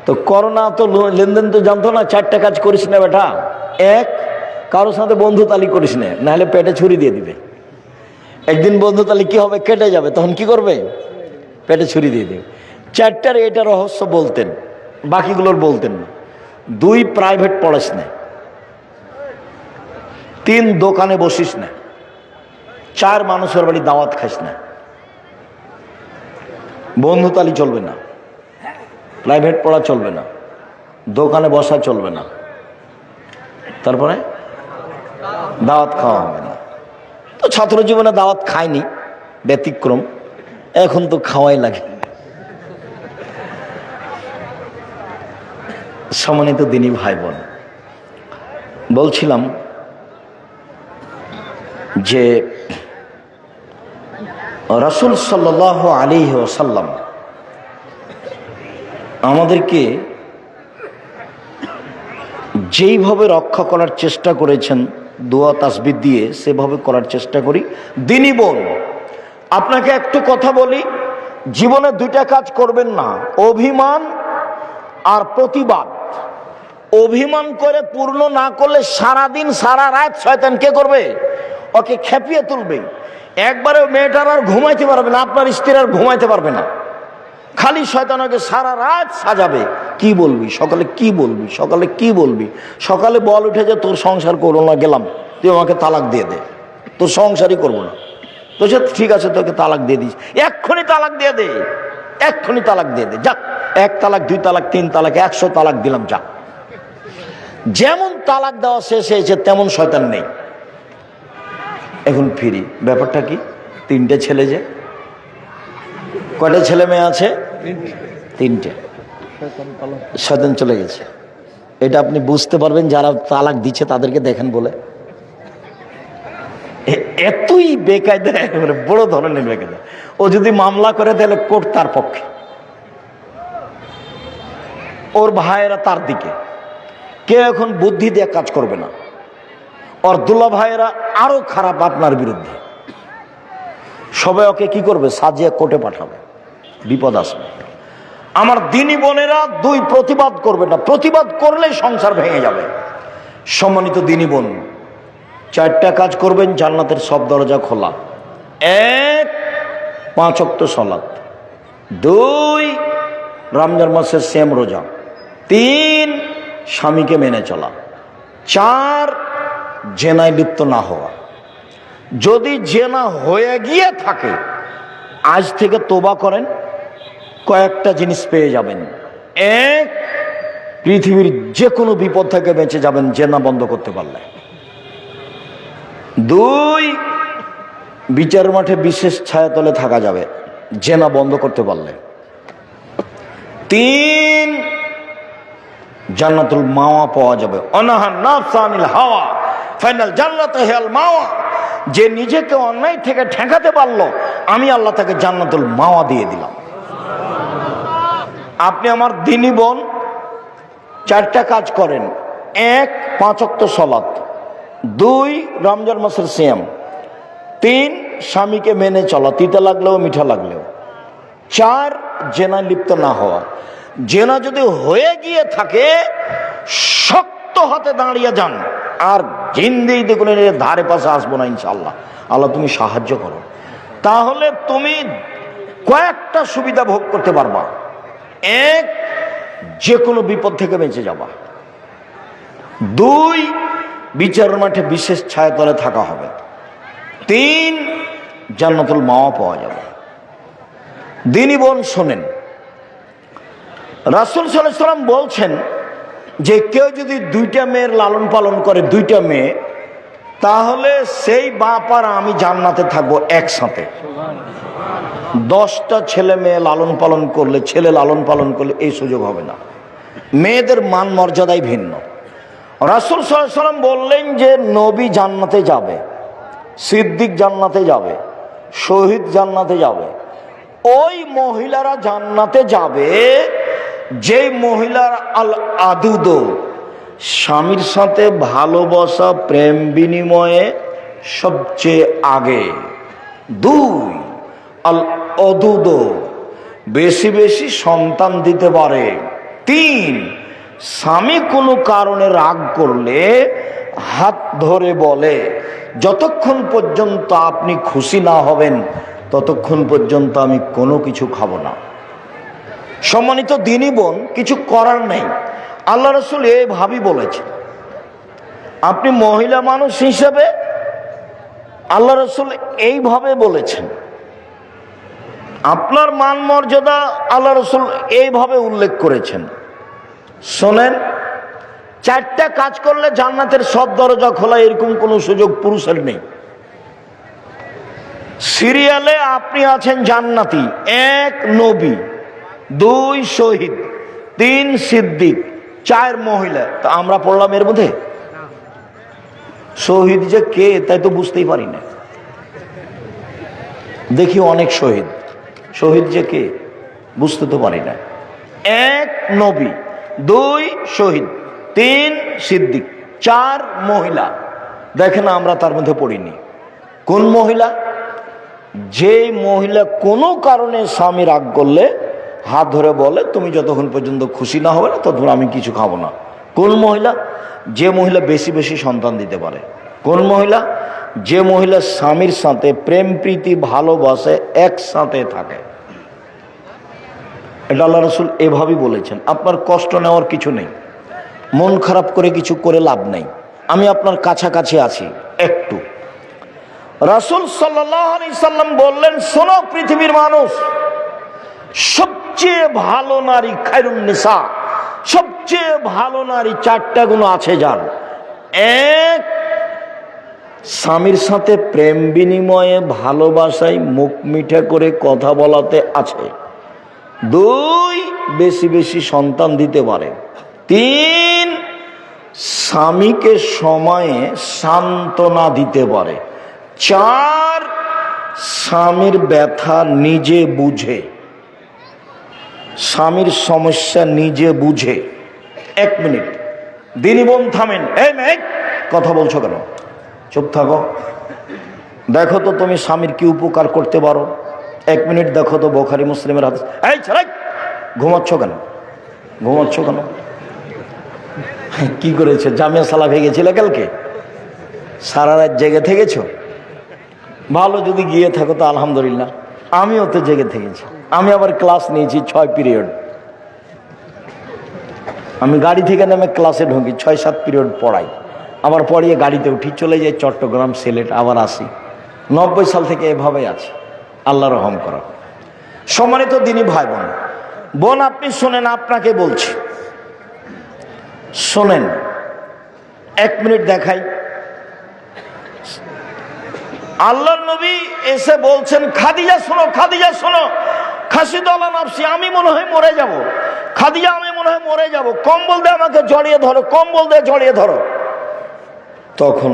তো করোনা তো লেনদেন তো জানতো না, 4টা কাজ করিস না বেটা। 1, কারোর সাথে বন্ধু তালি করিস না, নাহলে পেটে ছুরি দিয়ে দিবে। একদিন বন্ধু তালি কি হবে? কেটে যাবে, তখন কি করবে? পেটে ছুরি দিয়ে দিবে। 4টার এটা রহস্য বলতেন, বাকিগুলোর বলতেন না। 2, প্রাইভেট পড়াস না। 3, দোকানে বসিস না। 4, মানুষের বাড়ি দাওয়াত খাস না। বন্ধু তালি চলবে না, প্রাইভেট পড়া চলবে না, দোকানে বসা চলবে না, তারপরে দাওয়াত খাওয়া হবে না। তো ছাত্র জীবনে দাওয়াত খায়নি, ব্যতিক্রম। এখন তো খাওয়াই লাগে। সম্মানিত দিনী ভাই বোন, বলছিলাম যে রাসূল সাল্লাল্লাহু আলাইহি ওয়াসাল্লাম আমাদেরকে যেইভাবে রক্ষা করার চেষ্টা করেছেন দোয়া তাসবিহ দিয়ে, সেভাবে করার চেষ্টা করি। দিনী বোন, আপনাকে একটু কথা বলি, জীবনে দুইটা কাজ করবেন না, অভিমান আর প্রতিবাদ। অভিমান করে পূর্ণ না করলে সারাদিন সারা রাত শয়তান কে করবে? ওকে খেপিয়ে তুলবে। একবারে মেয়েটার আর ঘুমাইতে পারবে না, আপনার স্ত্রী আর ঘুমাইতে পারবে না, খালি শয়তান ওকে সারা রাত সাজাবে। কি বলবি সকালে, কি বলবি সকালে, কি বলবি সকালে? বল উঠে যে তোর সংসার করবো না, গেলাম, তুই আমাকে তালাক দিয়ে দে, তোর সংসারই করবো না। তো সে ঠিক আছে, তোকে তালাক দিয়ে দিস, এক্ষুনি তালাক দিয়ে দে, এক্ষুনি তালাক দিয়ে দে, যা, 1 তালাক 2 তালাক 3 তালাক 100 তালাক দিলাম, যা। যেমন তালাক দেওয়া শেষ হয়েছে তেমন শয়তান নেই। এখন ফিরি, ব্যাপারটা কি? 3টে ছেলে, যে কয়টা ছেলে মেয়ে আছে? 3টে। শয়তান চলে গেছে। এটা আপনি বুঝতে পারবেন যারা তালাক দিচ্ছে তাদেরকে দেখেন বলে। এতই বেকায়দা, একেবারে বড় ধরনের বেকায়দা। ও যদি মামলা করে তাহলে কোর্ট তার পক্ষে, ওর ভাইয়েরা তার দিকে, কেউ এখন বুদ্ধি দিয়ে কাজ করবে না। ওর দুলা ভাইয়েরা আরো খারাপ আপনার বিরুদ্ধে, সবাই ওকে কি করবে? সাজিয়ে কোর্টে পাঠাবে, বিপদ আসবে। আমার দিনী বোনেরা, 2 প্রতিবাদ করবে না, প্রতিবাদ করলে সংসার ভেঙে যাবে। সম্মানিত দিনী বোন, 4টা কাজ করবেন, জান্নাতের সব দরজা খোলা। 1, 5 ওয়াক্ত সালাত। 2, রমজান মাসের সিয়াম রোজা। 3, স্বামীকে মেনে চলা। 4, জেনায় লিপ্ত না হওয়া। যদি জেনা হয়ে গিয়ে থাকে, আজ থেকে তোবা করেন, কয়েকটা জিনিস পেয়ে যাবেন। 1, পৃথিবীর যে কোনো বিপদ থেকে বেঁচে যাবেন জেনা বন্ধ করতে পারলে। 2, বিচার মাঠে বিশেষ ছায়াতলে থাকা যাবে জেনা বন্ধ করতে পারলে। 3, জান্নাতুল মাওয়া পাওয়া যাবে। অনাহান নাফসানিল হাওয়া ফাইনাল জান্নাত হিয়াল মাওয়া। যে নিজেকে অন্যায় থেকে ঠেকাতে পারলো, আমি আল্লাহ তাকে জান্নাতুল মাওয়া দিয়ে দিলাম। আপনি আমার দিনী বোন, 4টা কাজ করেন। 1, 5 ওয়াক্ত সালাত। 2, রমজান মাসের সিয়াম। 3, স্বামীকে মেনে চলা, তিতা লাগলেও মিঠা লাগলেও। 4, জেনায় লিপ্ত না হওয়া। জেনা যদি হয়ে গিয়ে থাকে, শক্ত হাতে দাঁড়িয়ে যান, আর জিন্দেগি দেখুন ধারে পাশে আসবো না ইনশাআল্লাহ। আল্লাহ তুমি সাহায্য করো, তাহলে তুমি কয়েকটা সুবিধা ভোগ করতে পারবা। 1, যে কোনো বিপদ থেকে বেঁচে যাবা। 2, বিচার মাঠে বিশেষ ছায়াতলে থাকা হবে। 3, জান্নাতুল মাওয়া পাওয়া যাবে। দিনী বোন শোনেন, রাসূল সাল্লাল্লাহু আলাইহি ওয়াসাল্লাম বলছেন যে কেউ যদি 2টা মেয়ের লালন পালন করে, 2টা মেয়ে, তাহলে সেই বাপ আর আমি জান্নাতে থাকবো একসাথে। 10টা ছেলে মেয়ে লালন পালন করলে, ছেলে লালন পালন করলে এই সুযোগ হবে না। মেয়েদের মান মর্যাদাই ভিন্ন। রাসূল সাল্লাল্লাহু আলাইহি ওয়াসাল্লাম বললেন যে নবী জান্নাতে যাবে, সিদ্দিক জান্নাতে যাবে, শহীদ জান্নাতে যাবে। ওই মহিলারা জান্নাতে যাবে যেই মহিলার আল আদুদ, স্বামীর সাথে ভালোবাসা প্রেম বিনিময়ে সবচেয়ে আগে। 2, আল অদুদ, বেশি বেশি সন্তান দিতে পারে। 3, স্বামী কোনো কারণে রাগ করলে হাত ধরে বলে, যতক্ষণ পর্যন্ত আপনি খুশি না হবেন ততক্ষণ পর্যন্ত আমি কোনো কিছু খাবো না। সম্মানিত দিনী বোন, কিছু করার নেই, আল্লাহ রাসূল এইভাবেই বলেছেন। আপনি মহিলা মানুষ হিসেবে আল্লাহ রাসূল এইভাবে বলেছেন। আপনার মান মর্যাদা আল্লাহ রাসূল এইভাবে উল্লেখ করেছেন। শোনেন, 4টা কাজ করলে জান্নাতের সব দরজা খোলা, এরকম কোনো সুযোগ পুরুষের নেই। সিরিয়ালে আপনি আছেন জান্নাতি। 1, নবী। 2, শহীদ। 3, সিদ্দিক। 4, মহিলা। তা আমরা পড়লাম এর মধ্যে? শহীদ যে কে তাই তো বুঝতেই পারি না। দেখি অনেক শহীদ, শহীদ যে কে বুঝতে তো পারি না। এক নবী, দুই শহীদ, তিন সিদ্দিক, চার মহিলা। দেখেন আমরা তার মধ্যে পড়িনি। কোন মহিলা? যে মহিলা কোনো কারণে স্বামী রাগ করলে হাত ধরে বলে তুমি যতক্ষণ পর্যন্ত খুশি না হবে না ততক্ষণ আমি কিছু খাবো না। কোন মহিলা? যে মহিলা বেশি বেশি সন্তান দিতে পারে। কোন মহিলা? যে মহিলা স্বামীর সাথে প্রেম প্রীতি ভালোবাসে একসাথে থাকে। এটা আল্লাহ রাসূল এভাবেই বলেছেন। আপনার কষ্ট নেওয়ার কিছু নেই, মন খারাপ করে কিছু করে লাভ নেই। আমি আপনার কাছাকাছি আছি একটু। রাসূল সাল্লাল্লাহু আলাইহি সাল্লাম বললেন, শোনো পৃথিবীর মানুষ, সবচেয়ে ভালো নারী খায়রুন নিসা, সবচেয়ে ভালো নারী চারটা গুণ আছে যার। এক, স্বামীর সাথে প্রেম বিনিময়ে ভালোবাসায় মুখ মিঠা করে কথা বলাতে আছে। দুই, বেশি বেশি সন্তান দিতে পারে। তিন, স্বামীকে সময়ে সান্ত্বনা দিতে পারে। চার, স্বামীর ব্যথা নিজে বুঝে, স্বামীর সমস্যা নিজে বুঝে। এক মিনিট, দিনী বোন থামেন। এই মেয়ে কথা বলছো কেন? চুপ থাকো। দেখো তো তুমি স্বামীর কি উপকার করতে পারো। এক মিনিট দেখো তো বুখারী মুসলিমের হাদিস। এই ছেলে ঘুমাচ্ছ কেন? ঘুমাচ্ছ কেন? কি করেছে? জামিয়া সালাফে গেছিলে কালকে? সারা রাত জেগে থেকেছ? ভালো, যদি গিয়ে থাকো তো আলহামদুলিল্লাহ। আমিও তো জেগে থেকেছি। আমি আবার ক্লাস নিয়েছি 6 পিরিয়ড। আমি গাড়ি থেকে নেমে ক্লাসে ঢুকি, 6-7 পিরিয়ড পড়াই, আবার পড়িয়ে গাড়িতে উঠি, চলে যাই চট্টগ্রাম, সিলেট, আবার আসি। 90 সাল থেকে এভাবেই আছে। আল্লাহ রহম করো। সম্মানিত দিনী ভাই বোন, বোন আপনি শোনেন, আপনাকে বলছি শোনেন। 1 মিনিট দেখাই। আল্লাহর নবী এসে বলছেন, খাদিজা শোনো, খাদিজা শোনো, খাসিদুল্লাহ নাফসি, আমি মনে হয় মরে যাব। খাদিজা আমি মনে হয় মরে যাব, কম্বল দিয়ে আমাকে জড়িয়ে ধরো, কম্বল দিয়ে জড়িয়ে ধরো। তখন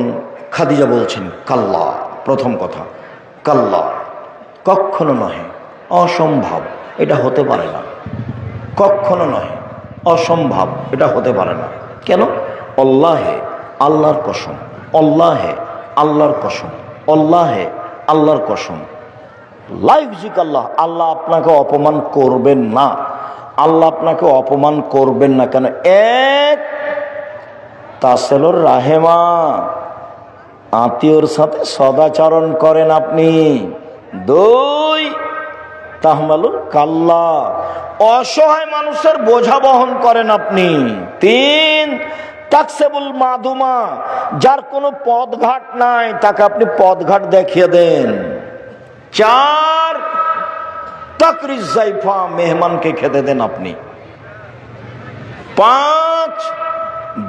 খাদিজা বলছেন, কাল্লা, প্রথম কথা কাল্লা, কখনো নহে, অসম্ভব, এটা হতে পারে না। কখনো নহে, অসম্ভব, এটা হতে পারে না। কেন? আল্লাহে, আল্লাহর কসম, আল্লাহে, আল্লাহর কসম, আল্লাহে, আল্লাহর কসম, লাইফজিক আল্লাহ, আল্লাহ আপনাকে অপমান করবেন না, আল্লাহ আপনাকে অপমান করবেন না। কেন? এক, তাসেলুর রাহেমা, আত্মীয়র সাথে সদাচরণ করেন আপনি। দুই, তাহমালুল কাল্লা, অসহায় মানুষের বোঝা বহন করেন আপনি। তিন, তাকসেবুল মাদুমা, যার কোনো পথঘাট নাই তাকে আপনি পথঘাট দেখিয়ে দেন। চার, তাকরিজ জাইফা, মেহমানকে খেতে দেন আপনি। পাঁচ,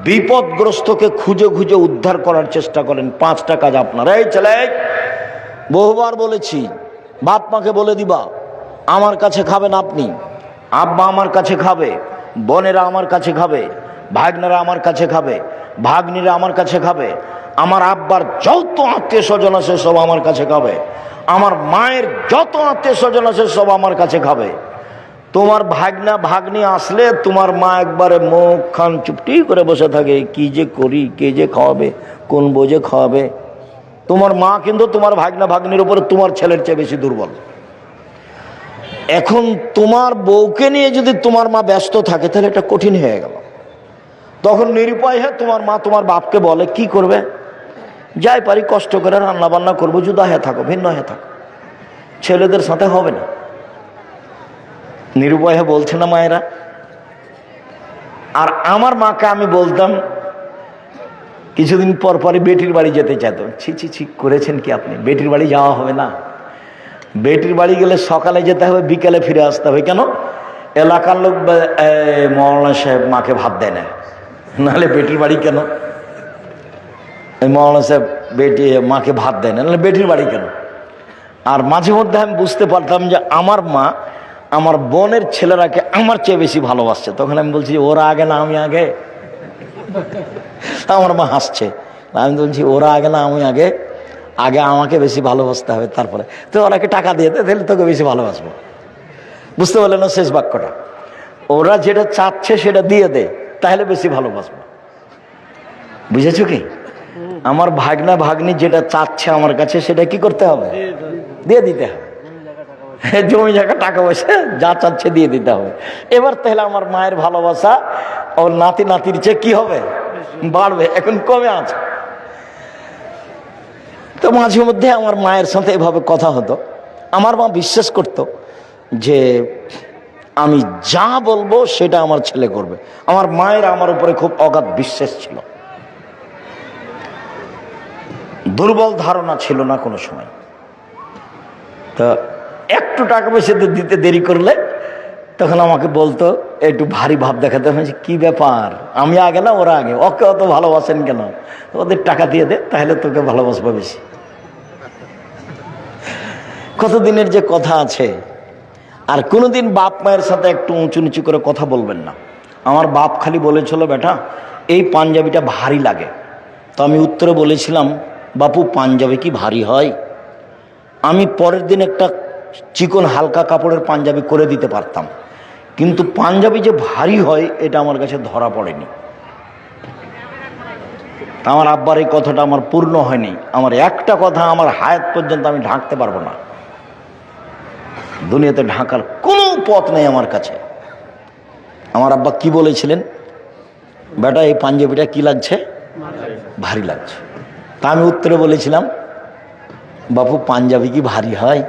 বিপদগ্রস্তকে খুঁজে খুঁজে উদ্ধার করার চেষ্টা করেন। 5টা কাজ আপনার। এই ছেলে, বহুবার বলেছি, বাপ মাকে বলে দিবা আমার কাছে খাবেন আপনি, আব্বা আমার কাছে খাবে, বোনেরা আমার কাছে খাবে, ভাগ্নেরা আমার কাছে খাবে, ভাগ্নিরা আমার কাছে খাবে, আমার আব্বার যত আত্মীয় স্বজন আছে সব আমার কাছে খাবে, আমার মায়ের যত আত্মীয় স্বজন আছে সব আমার কাছে খাবে। তোমার ভাগনা ভাগ্নি আসলে তোমার মা একবারে মুখ খান চুপটি করে বসে থাকে, কি যে করি, কে যে খাওয়াবে, কোন বোঝে খাওয়াবে। তোমার মা কিন্তু তোমার ভাগনা ভাগ্নির উপরে তোমার ছেলের চেয়ে বেশি দুর্বল। এখন তোমার বউকে নিয়ে যদি তোমার মা ব্যস্ত থাকে তাহলে এটা কঠিন হয়ে গেল। তখন নিরুপায় হয়ে তোমার মা তোমার বাপকে বলে, কি করবে? যাই পারি কষ্ট করে রান্না বান্না করবো, জুদা হয়ে থাকো, ভিন্ন হয়ে থাকো, ছেলেদের সাথে হবে না। নিরুপায় বলছে না মায়েরা? আর আমার মাকে আমি বলতাম, কিছুদিন পর পরই বেটির বাড়ি যেতে চাইতো। ছি ছি ছি করেছেন কি আপনি? বেটির বাড়ি যাওয়া হবে না। বেটির বাড়ি গেলে সকালে যেতে হবে, বিকালে ফিরে আসতে হবে। কেন? এলাকার লোক মৌলানা সাহেব মাকে ভাত দেয় না, নাহলে বেটির বাড়ি কেন? মৌলানা সাহেব বেটি মাকে ভাত দেয় না, নাহলে বেটির বাড়ি কেন? আর মাঝে মধ্যে আমি বুঝতে পারতাম যে আমার মা আমার বোনের ছেলেরাকে আমার চেয়ে বেশি ভালোবাসছে। তখন আমি বলছি, ওরা আগে না আমি আগে? আমার মা হাসছে, আমি বলছি ওরা আগে না আমি আগে, আগে আমাকে বেশি ভালোবাসতে হবে, তারপরে তো ওরাকে টাকা দিয়ে দে, তাহলে তোকে বেশি ভালোবাসবো। বুঝতে পারলেন না শেষ বাক্যটা? ওরা যেটা চাচ্ছে সেটা দিয়ে দে, তাহলে বেশি ভালোবাসবো। বুঝেছো কি? আমার ভাগনা ভাগ্নি যেটা চাচ্ছে আমার কাছে সেটা কি করতে হবে? দিয়ে দিতে হবে। জমি জায়গা টাকা পয়সা যা চাচ্ছে দিয়ে দিতে হবে। এবার তাহলে আমার মায়ের ভালোবাসা ওর নাতি নাতির চেয়ে কি হবে? বাড়বে। এখন কমে আছে। তো মাঝে মধ্যে আমার মায়ের সাথে এভাবে কথা হতো। আমার মা বিশ্বাস করত যে আমি যা বলবো সেটা আমার ছেলে করবে। আমার মায়ের আমার উপরে খুব অগাধ বিশ্বাস ছিল, দুর্বল ধারণা ছিল না কোনো সময়। তো একটু টাকা পয়সা দিতে দেরি করলে তখন আমাকে বলতো, একটু ভারী ভাব দেখাতে, হয়েছে কি ব্যাপার, আমি আগে না ওরা আগে, ওকে অত ভালোবাসেন কেন? ওদের টাকা দিয়ে দে, তাহলে তোকে ভালোবাসবো বেশি। কতদিনের যে কথা আছে। আর কোনোদিন বাপ মায়ের সাথে একটু উঁচু নিচু করে কথা বলবেন না। আমার বাপ খালি বলেছিল, বেটা এই পাঞ্জাবিটা ভারী লাগে। তো আমি উত্তরে বলেছিলাম, বাপু পাঞ্জাবি কি ভারী হয়? আমি পরের দিন একটা চিকন হালকা কাপড়ের পাঞ্জাবি করে দিতে পারতাম, কিন্তু পাঞ্জাবি যে ভারী হয় এটা আমার কাছে ধরা পড়েনি। আমার আব্বার এই কথাটা আমার পূর্ণ হয়নি। আমার একটা কথা আমার হায়াত পর্যন্ত আমি ঢাকতে পারবো না। দুনিয়াতে ঢাকার কোনো পথ নেই আমার কাছে। আমার আব্বা কি বলেছিলেন, বেটা এই পাঞ্জাবিটা কি লাগছে? ভারী লাগছে। তা আমি উত্তরে বলেছিলাম, বাপু পাঞ্জাবি কি ভারী হয়?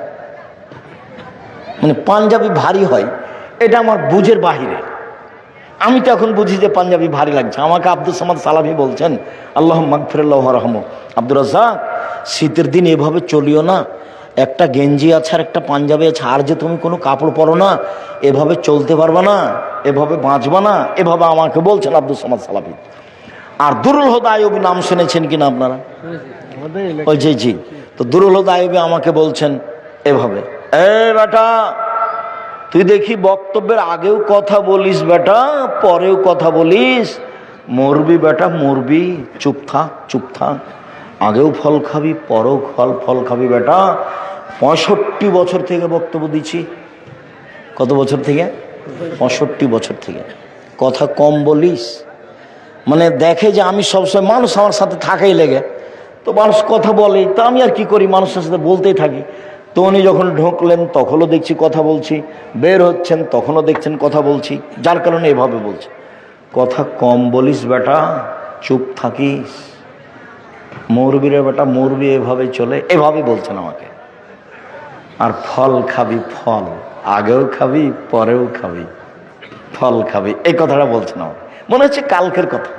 মানে পাঞ্জাবি ভারী হয় এটা আমার বুঝের বাহিরে। আমি তো এখন বুঝি যে পাঞ্জাবি ভারী লাগছে। আমাকে আব্দুল সামাদ সালামি বলছেন, আল্লাহ মাগফিরাল্লাহু রাহমু, আব্দুর রাজ্জাক শীতের দিন এভাবে চলিও না, একটা গেঞ্জি আছে আর একটা পাঞ্জাবি আছে, আর যে তুমি কোনো কাপড় পরো না, এভাবে চলতে পারবা না, এভাবে বাঁচবা না, এভাবে আমাকে বলছেন আব্দুল সামাদ সালামি। আর দুরুল হুদা আইয়ুবী নাম শুনেছেন কিনা আপনারা? ওই জি। তো দুরুল হুদা আইয়ুবী আমাকে বলছেন এভাবে, এ বেটা তুই দেখি বক্তব্যের আগেও কথা বলিস বেটা, পরেও কথা বলিস, মরবি বেটা মরবি, চুপ থাক, আগেও ফল খাবি পরেও ফল খাবি বেটা। 65 বছর থেকে বক্তব্য দিচ্ছি। কত বছর থেকে? 65 বছর থেকে। কথা কম বলিস, মানে দেখে যে আমি সবসময়, মানুষ আমার সাথে থাকাই লেগে, তো মানুষ কথা বলে, তো আমি আর কি করি, মানুষের সাথে বলতেই থাকি। তো উনি যখন ঢুকলেন তখনও দেখছি কথা বলছি, বের হচ্ছেন তখনও দেখছেন কথা বলছি, যার কারণে এভাবে বলছি, কথা কম বলিস বেটা, চুপ থাকিস, মরবি রে বেটা মরবি, এভাবে চলে, এভাবে বলছেন আমাকে। আর ফল খাবি ফল, আগেও খাবি পরেও খাবি, ফল খাবি, এই কথাটা বলছেন আমার। মনে হচ্ছে কালকের কথা,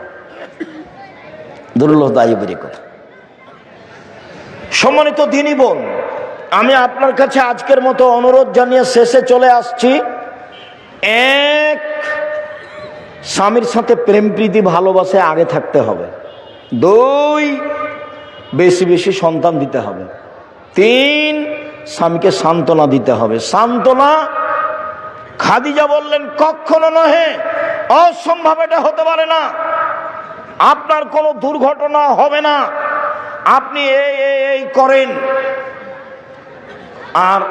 দুরুল হুদা আইয়ুবীর কথা। সম্মানিত দিনী বোন, আমি আপনার কাছে আজকের মতো অনুরোধ জানিয়ে শেষে চলে আসছি। এক, স্বামীর সাথে প্রেম প্রীতি ভালোবাসে আগে থাকতে হবে। 2, বেশি বেশি সন্তান দিতে হবে। 3, স্বামীকে সান্ত্বনা দিতে হবে। সান্ত্বনা, খাদিজা বললেন কখনো নহে, অসম্ভব, এটা হতে পারে না, আপনার কোনো দুর্ঘটনা হবে না, আপনি এই করেন। আর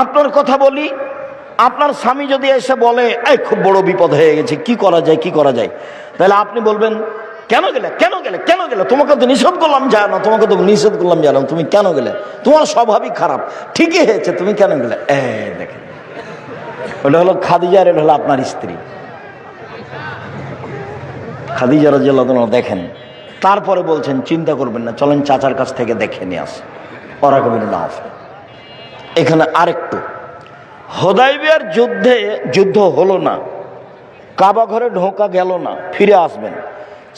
আপনার কথা বলি, আপনার স্বামী যদি এসে বলে এই খুব বড় বিপদ হয়ে গেছে, কি করা যায়, তাহলে আপনি বলবেন কেন গেলে, তোমাকে তো নিষেধ করলাম জানো, তুমি কেন গেলে, তোমার স্বভাবই খারাপ, ঠিকই হয়েছে, তুমি কেন গেলে। দেখেন, ওটা হলো খাদিজার, এটা হলো আপনার স্ত্রী খাদিজা রাদিয়াল্লাহু আনহা। দেখেন, তারপরে বলছেন চিন্তা করবেন না, চলেন চাচার কাছ থেকে দেখে নিয়ে আসেন। এখানে আরেকটু, হুদায়বিয়ার যুদ্ধ হলো না, কাবা ঘরে ঢোকা গেল না, ফিরে আসবেন।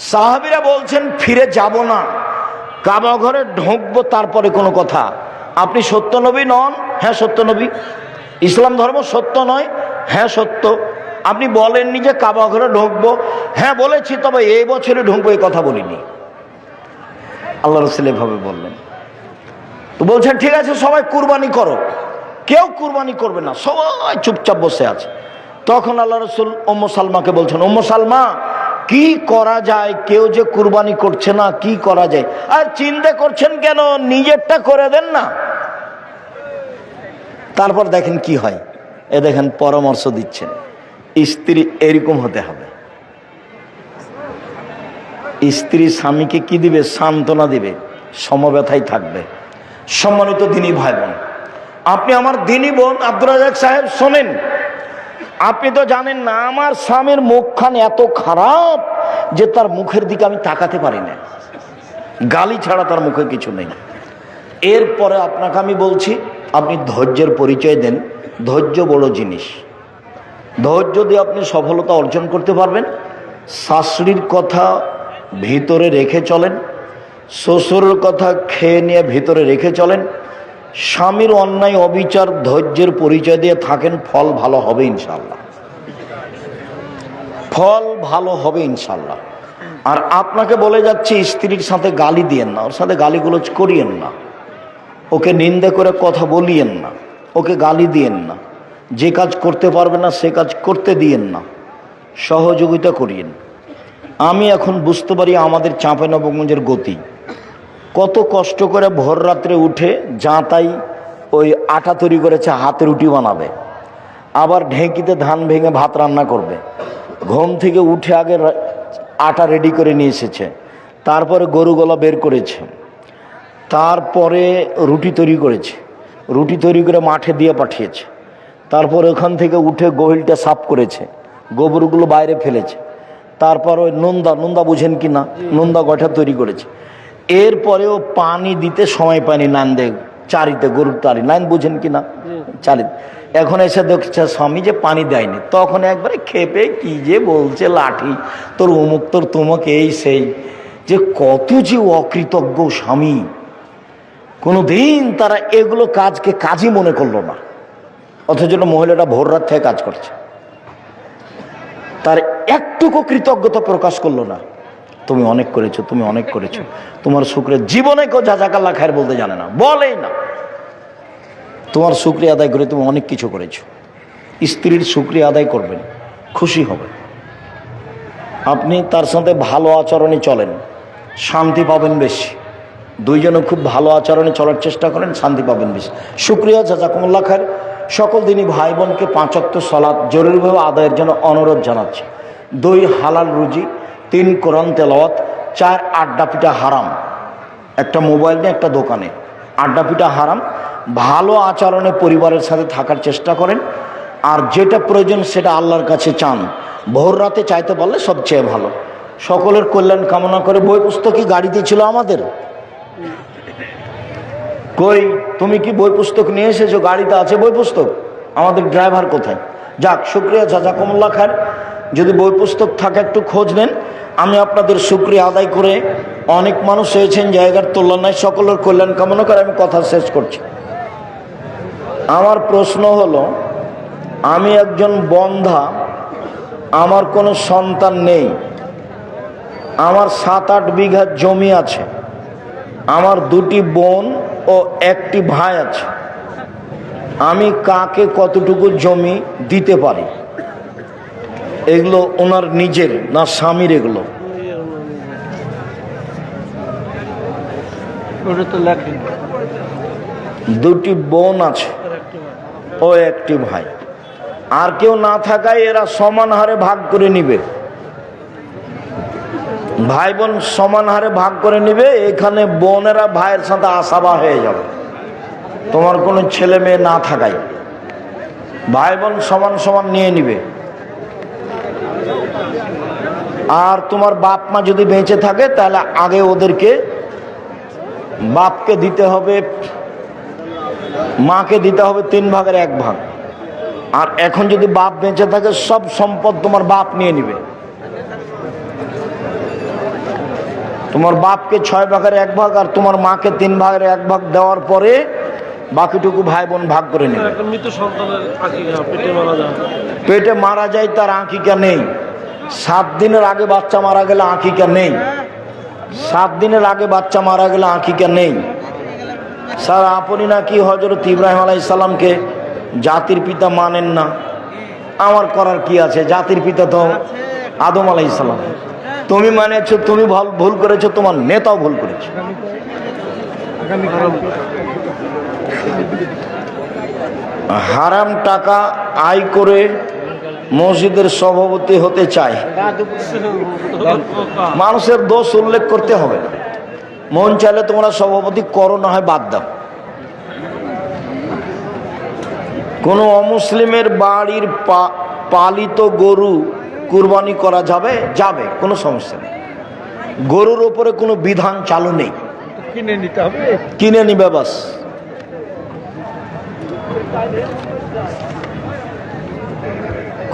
সাহাবীরা বলছেন ফিরে যাব না, কাবা ঘরে ঢুকবো, তারপরে কোনো কথা। আপনি সত্য নবী নন? হ্যাঁ সত্য নবী। ইসলাম ধর্ম সত্য নয়? হ্যাঁ সত্য। আপনি বলেননি যে কাবা ঘরে ঢুকবো? হ্যাঁ বলেছি, তবে এই বছরে ঢুকবো এই কথা বলিনি। আল্লাহ রাসূল এভাবে বললেন। তো বলছেন ঠিক আছে সবাই কুরবানি করো, কেউ কুরবানি করবে না, সবাই চুপচাপ বসে আছে। তখন আল্লাহ রাসূল উম্মু সালমাকে বলছেন, উম্মু সালমা কি করা যায়, কেউ যে কুরবানি করছে না, কি করা যায়? আর চিন্তা করছেন কেন, নিজেরটা করে দেন না। তারপর দেখেন কি হয়। এ দেখেন পরামর্শ দিচ্ছেন, স্ত্রী এরকম হতে হবে। স্ত্রী স্বামীকে কি দিবে? সান্ত্বনা দিবে, সমব্যথায় থাকবে। সম্মানিত দিনী ভাই বোন, আপনি আমার দিনী বোন আব্দুর রাজ্জাক সাহেব শোনেন, আপনি তো জানেন না আমার স্বামীর মুখখান এত খারাপ যে তার মুখের দিকে আমি তাকাতে পারি না, গালি ছাড়া তার মুখে কিছু নেই। এরপরে আপনাকে আমি বলছি, আপনি ধৈর্যের পরিচয় দেন। ধৈর্য বড় জিনিস। ধৈর্য দিয়ে আপনি সফলতা অর্জন করতে পারবেন। শাশুড়ির কথা ভিতরে রেখে চলেন, শ্বশুরের কথা খেয়ে নিয়ে ভিতরে রেখে চলেন। স্বামীর অন্যায় অবিচার ধৈর্যের পরিচয় দিয়ে থাকেন, ফল ভালো হবে ইনশাল্লাহ, ফল ভালো হবে ইনশাল্লাহ। আর আপনাকে বলে যাচ্ছি, স্ত্রীর সাথে গালি দিয়েন না, ওর সাথে গালিগুলোজ করিয়েন না, ওকে নিন্দে করে কথা বলিয়েন না, ওকে গালি দিয়েন না। যে কাজ করতে পারবে না সে কাজ করতে দিয়েন না, সহযোগিতা করিয়েন। আমি এখন বুঝতে পারি আমাদের চাঁপাইনবাবগঞ্জের গতি। কত কষ্ট করে ভোর রাত্রে উঠে যা তাই ওই আটা তৈরি করেছে, হাতে রুটি বানাবে, আবার ঢেঁকিতে ধান ভেঙে ভাত রান্না করবে। ঘুম থেকে উঠে আগে আটা রেডি করে নিয়ে এসেছে, তারপরে গরুগলা বের করেছে, তারপরে রুটি তৈরি করেছে, রুটি তৈরি করে মাঠে দিয়ে পাঠিয়েছে, তারপর ওখান থেকে উঠে গহিলটা সাফ করেছে, গোবরগুলো বাইরে ফেলেছে, তারপর ওই নোন্দা বুঝেন কি না, নোন্দা গঠা তৈরি করেছে। এরপরেও পানি দিতে সময় পায়নি, নান দে চারিতে, গরুর তারি নান বুঝেন কি না, চারি। এখন এসে দেখছে স্বামী যে পানি দেয়নি, তখন একবারে খেপে কি যে বলছে, লাঠি তোর অমুক তোর তমুক এই সেই, যে কত যে অকৃতজ্ঞ স্বামী। কোনোদিন তারা এগুলো কাজকে কাজই মনে করলো না, অথচ মহিলাটা ভোর রাত থেকে কাজ করছে, তার একটুকু কৃতজ্ঞতা প্রকাশ করলো না। তুমি অনেক করেছো, তুমি অনেক করেছো, তোমার শুক্রিয়া। জীবনে কেউ জাযাকাল্লাহ খায়ের বলতে জানে না, বলেই না। তোমার শুক্রিয়া আদায় করে তুমি অনেক কিছু করেছো। স্ত্রীর শুক্রিয়া আদায় করবেন, খুশি হবে। আপনি তার সাথে ভালো আচরণে চলেন, শান্তি পাবেন বেশি। দুইজনে খুব ভালো আচরণে চলার চেষ্টা করেন, শান্তি পাবেন বেশি। শুক্রিয়া, জাযাকুমুল্লাহ খায়ের। সকল দিনই ভাই বোনকে 5 ওয়াক্ত সালাত জরুরিভাবে আদায়ের জন্য অনুরোধ জানাচ্ছি। 2 হালাল রুজি, 3 কোরআন তেলাওয়াত, 4 আড্ডা পিটা হারাম। একটা মোবাইল নিয়ে একটা দোকানে আড্ডা পিটা হারাম। ভালো আচরণে পরিবারের সাথে থাকার চেষ্টা করেন, আর যেটা প্রয়োজন সেটা আল্লাহর কাছে চান। ভোর রাতে চাইতে পারলে সবচেয়ে ভালো। সকলের কল্যাণ কামনা করে। বই পুস্তকই গাড়িতে ছিল আমাদের, কই তুমি কি বই পুস্তক নিয়ে এসেছো? গাড়িতে আছে বই পুস্তক, আমাদের ড্রাইভার কোথায়? যাক, শুক্রিয়া, জাযাকুমুল্লাহ খায়ের। যদি বই পুস্তক থাকে একটু খোঁজ নেন। আমি আপনাদের শুক্রিয়া আদায় করে, অনেক মানুষ হয়েছেন, জায়গার তুলনায়, সকলের কল্যাণ কামনা করে আমি কথা শেষ করছি। আমার প্রশ্ন হলো, আমি একজন বন্ধা, আমার কোনো সন্তান নেই, আমার 7-8 বিঘা জমি আছে, আমার 2টি বোন ও 1টি ভাই আছে, আমি কাকে কতটুকু জমি দিতে পারি? এগুলো ওনার নিজের না স্বামীর? এগুলো দুটি বোন আছে ও 1টি ভাই, আর কেউ না থাকায় এরা সমান হারে ভাগ করে নিবে। ভাই বোন সমান হারে ভাগ করে নিবে। এখানে বোনেরা ভাইয়ের সাথে আশাবা হয়ে যাবে, তোমার কোনো ছেলে মেয়ে না থাকায় ভাই বোন সমান সমান নিয়ে নিবে। আর তোমার বাপ মা যদি বেঁচে থাকে তাহলে আগে ওদেরকে, বাপকে দিতে হবে, মাকে দিতে হবে 3 ভাগের 1 ভাগ। আর এখন যদি বাপ বেঁচে থাকে সব সম্পদ তোমার বাপ নিয়ে নিবে। তোমার বাপকে 6 ভাগের 1 ভাগ আর তোমার মাকে 3 ভাগের 1 ভাগ দেওয়ার পরে বাকিটুকু ভাই বোন ভাগ করে নেবে। পেটে মারা যায় তার আকিকা নেই। 7 দিনের আগে বাচ্চা মারা গেলে আকিকা নেই। 7 দিনের আগে বাচ্চা মারা গেলে আকিকা নেই। স্যার, আপনি নাকি হযরত ইব্রাহিম আলাইহিস সালামকে জাতির পিতা মানেন না। আমার করার কি আছে? জাতির পিতা তো আদম আলাইহিস সালাম। তুমি মানেছো, তুমি ভুল করেছো, তোমার নেতাও ভুল করেছে। হারাম টাকা আয় করে মসজিদের সভাপতি হতে চায়, মানুষের দোষ উল্লেখ করতে হবে না। মন চাইলে তোমরা সভাপতি করো, না হয় বাদ দাও। কোন অমুসলিমের বাড়ির পালিত গরু কুরবানি করা যাবে? যাবে, কোনো সমস্যা নেই। গরুর ওপরে কোনো বিধান চালু নেই, কিনে নিতে হবে, কিনে নিবে বাস।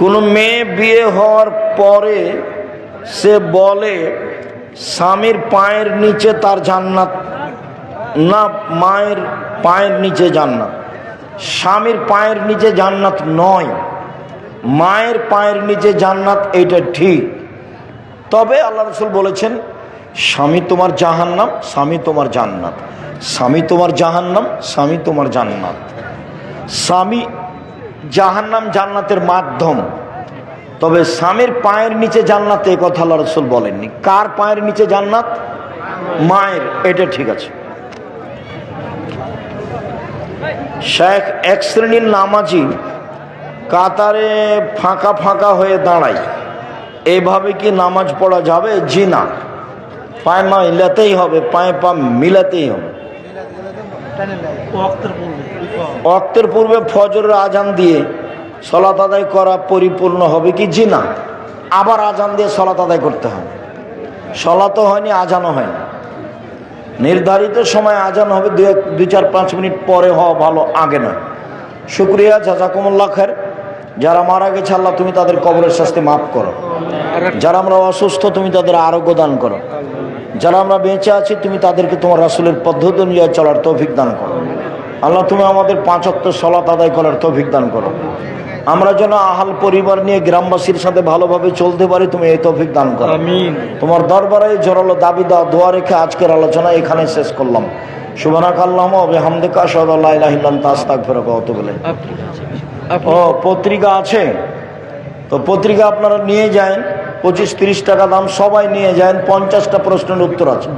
কোন মেয়ে বিয়ে হওয়ার পরে সে বলে স্বামীর পায়ের নিচে তার জান্নাত, না মায়ের পায়ের নিচে জান্নাত। স্বামীর পায়ের নিচে জান্নাত নয়, মায়ের পায়ের নিচে জান্নাত, এইটা ঠিক। তবে আল্লাহ রাসূল বলেছেন স্বামী তোমার জাহান্নাম, স্বামী তোমার জান্নাত। স্বামী তোমার জাহান্নাম, স্বামী তোমার জান্নাত। স্বামী জাহান্নাম জান্নাতের মাধ্যম, তবে স্বামীর পায়ের নিচে জান্নাত এই কথা আল্লাহ রাসূল বলেননি। কার পায়ের নিচে জান্নাত? মায়ের, এটা ঠিক আছে। শেখ এক শ্রেণীর নামাজি কাতারে ফাঁকা ফাঁকা হয়ে দাঁড়ায়, এইভাবে কি নামাজ পড়া যাবে? জি না, পায়ে মা মিলাতেই হবে, পায়ে পা মিলাতেই হবে। ওয়াক্তের পূর্বে ফজরের আজান দিয়ে সালাত আদায় করা পরিপূর্ণ হবে কি? জি না, আবার আজান দিয়ে সালাত আদায় করতে হবে। সালাতও হয়নি, আজানও হয়নি। নির্ধারিত সময় আজান হবে, 2-4-5 মিনিট পরে হওয়া ভালো, আগে নয়। শুকরিয়া, জাযাকুমুল্লাহ খায়ের। যারা মারা গেছে আল্লাহ তুমি তাদের কবরের শাস্তি মাফ করো। যারা আমরা অসুস্থ তুমি তাদের আরোগ্য দান করো। যারা আমরা বেঁচে আছি তুমি তাদেরকে তোমার রাসূলের পদ্ধতি অনুযায়ী চলার তৌফিক দান করো। আল্লাহ তুমি আমাদের 5 ওয়াক্ত সালাত আদায় করার তৌফিক দান করো। আমরা যেন আহাল পরিবার নিয়ে গ্রামবাসীর সাথে ভালোভাবে চলতে পারি, তুমি এই তৌফিক দান করো। তোমার দরবারে জোরালো দাবি দাও দোয়া রেখে আজকের আলোচনা এখানে শেষ করলাম। সুবহানাকাল্লাহুম্মা ওয়া বিহামদিকা আশহাদু আল্লা ইলাহা ইল্লা আনতা আস্তাগফিরুকা ওয়া আতুবু ইলাইক। ও পত্রিকা আছে তো পত্রিকা আপনারা নিয়ে যান, 25-30 টাকা দাম, সবাই নিয়ে যান। 50টা প্রশ্নের উত্তর আছে।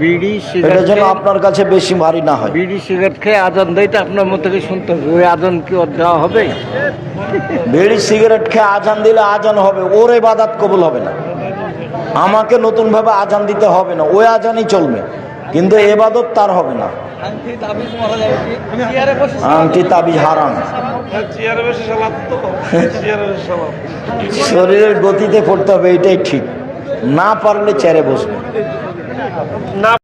এটা যেন আপনার কাছে বেশি ভারী না হয়। বিড়ি সিগারেট খেয়ে আজান দেয়টা আপনার মতো শুনতে হবে, ওই আজান কি দেওয়া হবে? বিড়ি সিগারেট খেয়ে আজান দিলে আজান হবে, ওর ইবাদত কবুল হবে না। আমাকে নতুন ভাবে আজান দিতে হবে না, ওই আজানই চলবে, কিন্তু ইবাদত তার হবে না। আংটি তাবিজ হারাম। শরীরের গতিতে পড়তে হবে, এটাই ঠিক। না পারলে চেয়ারে বসবে।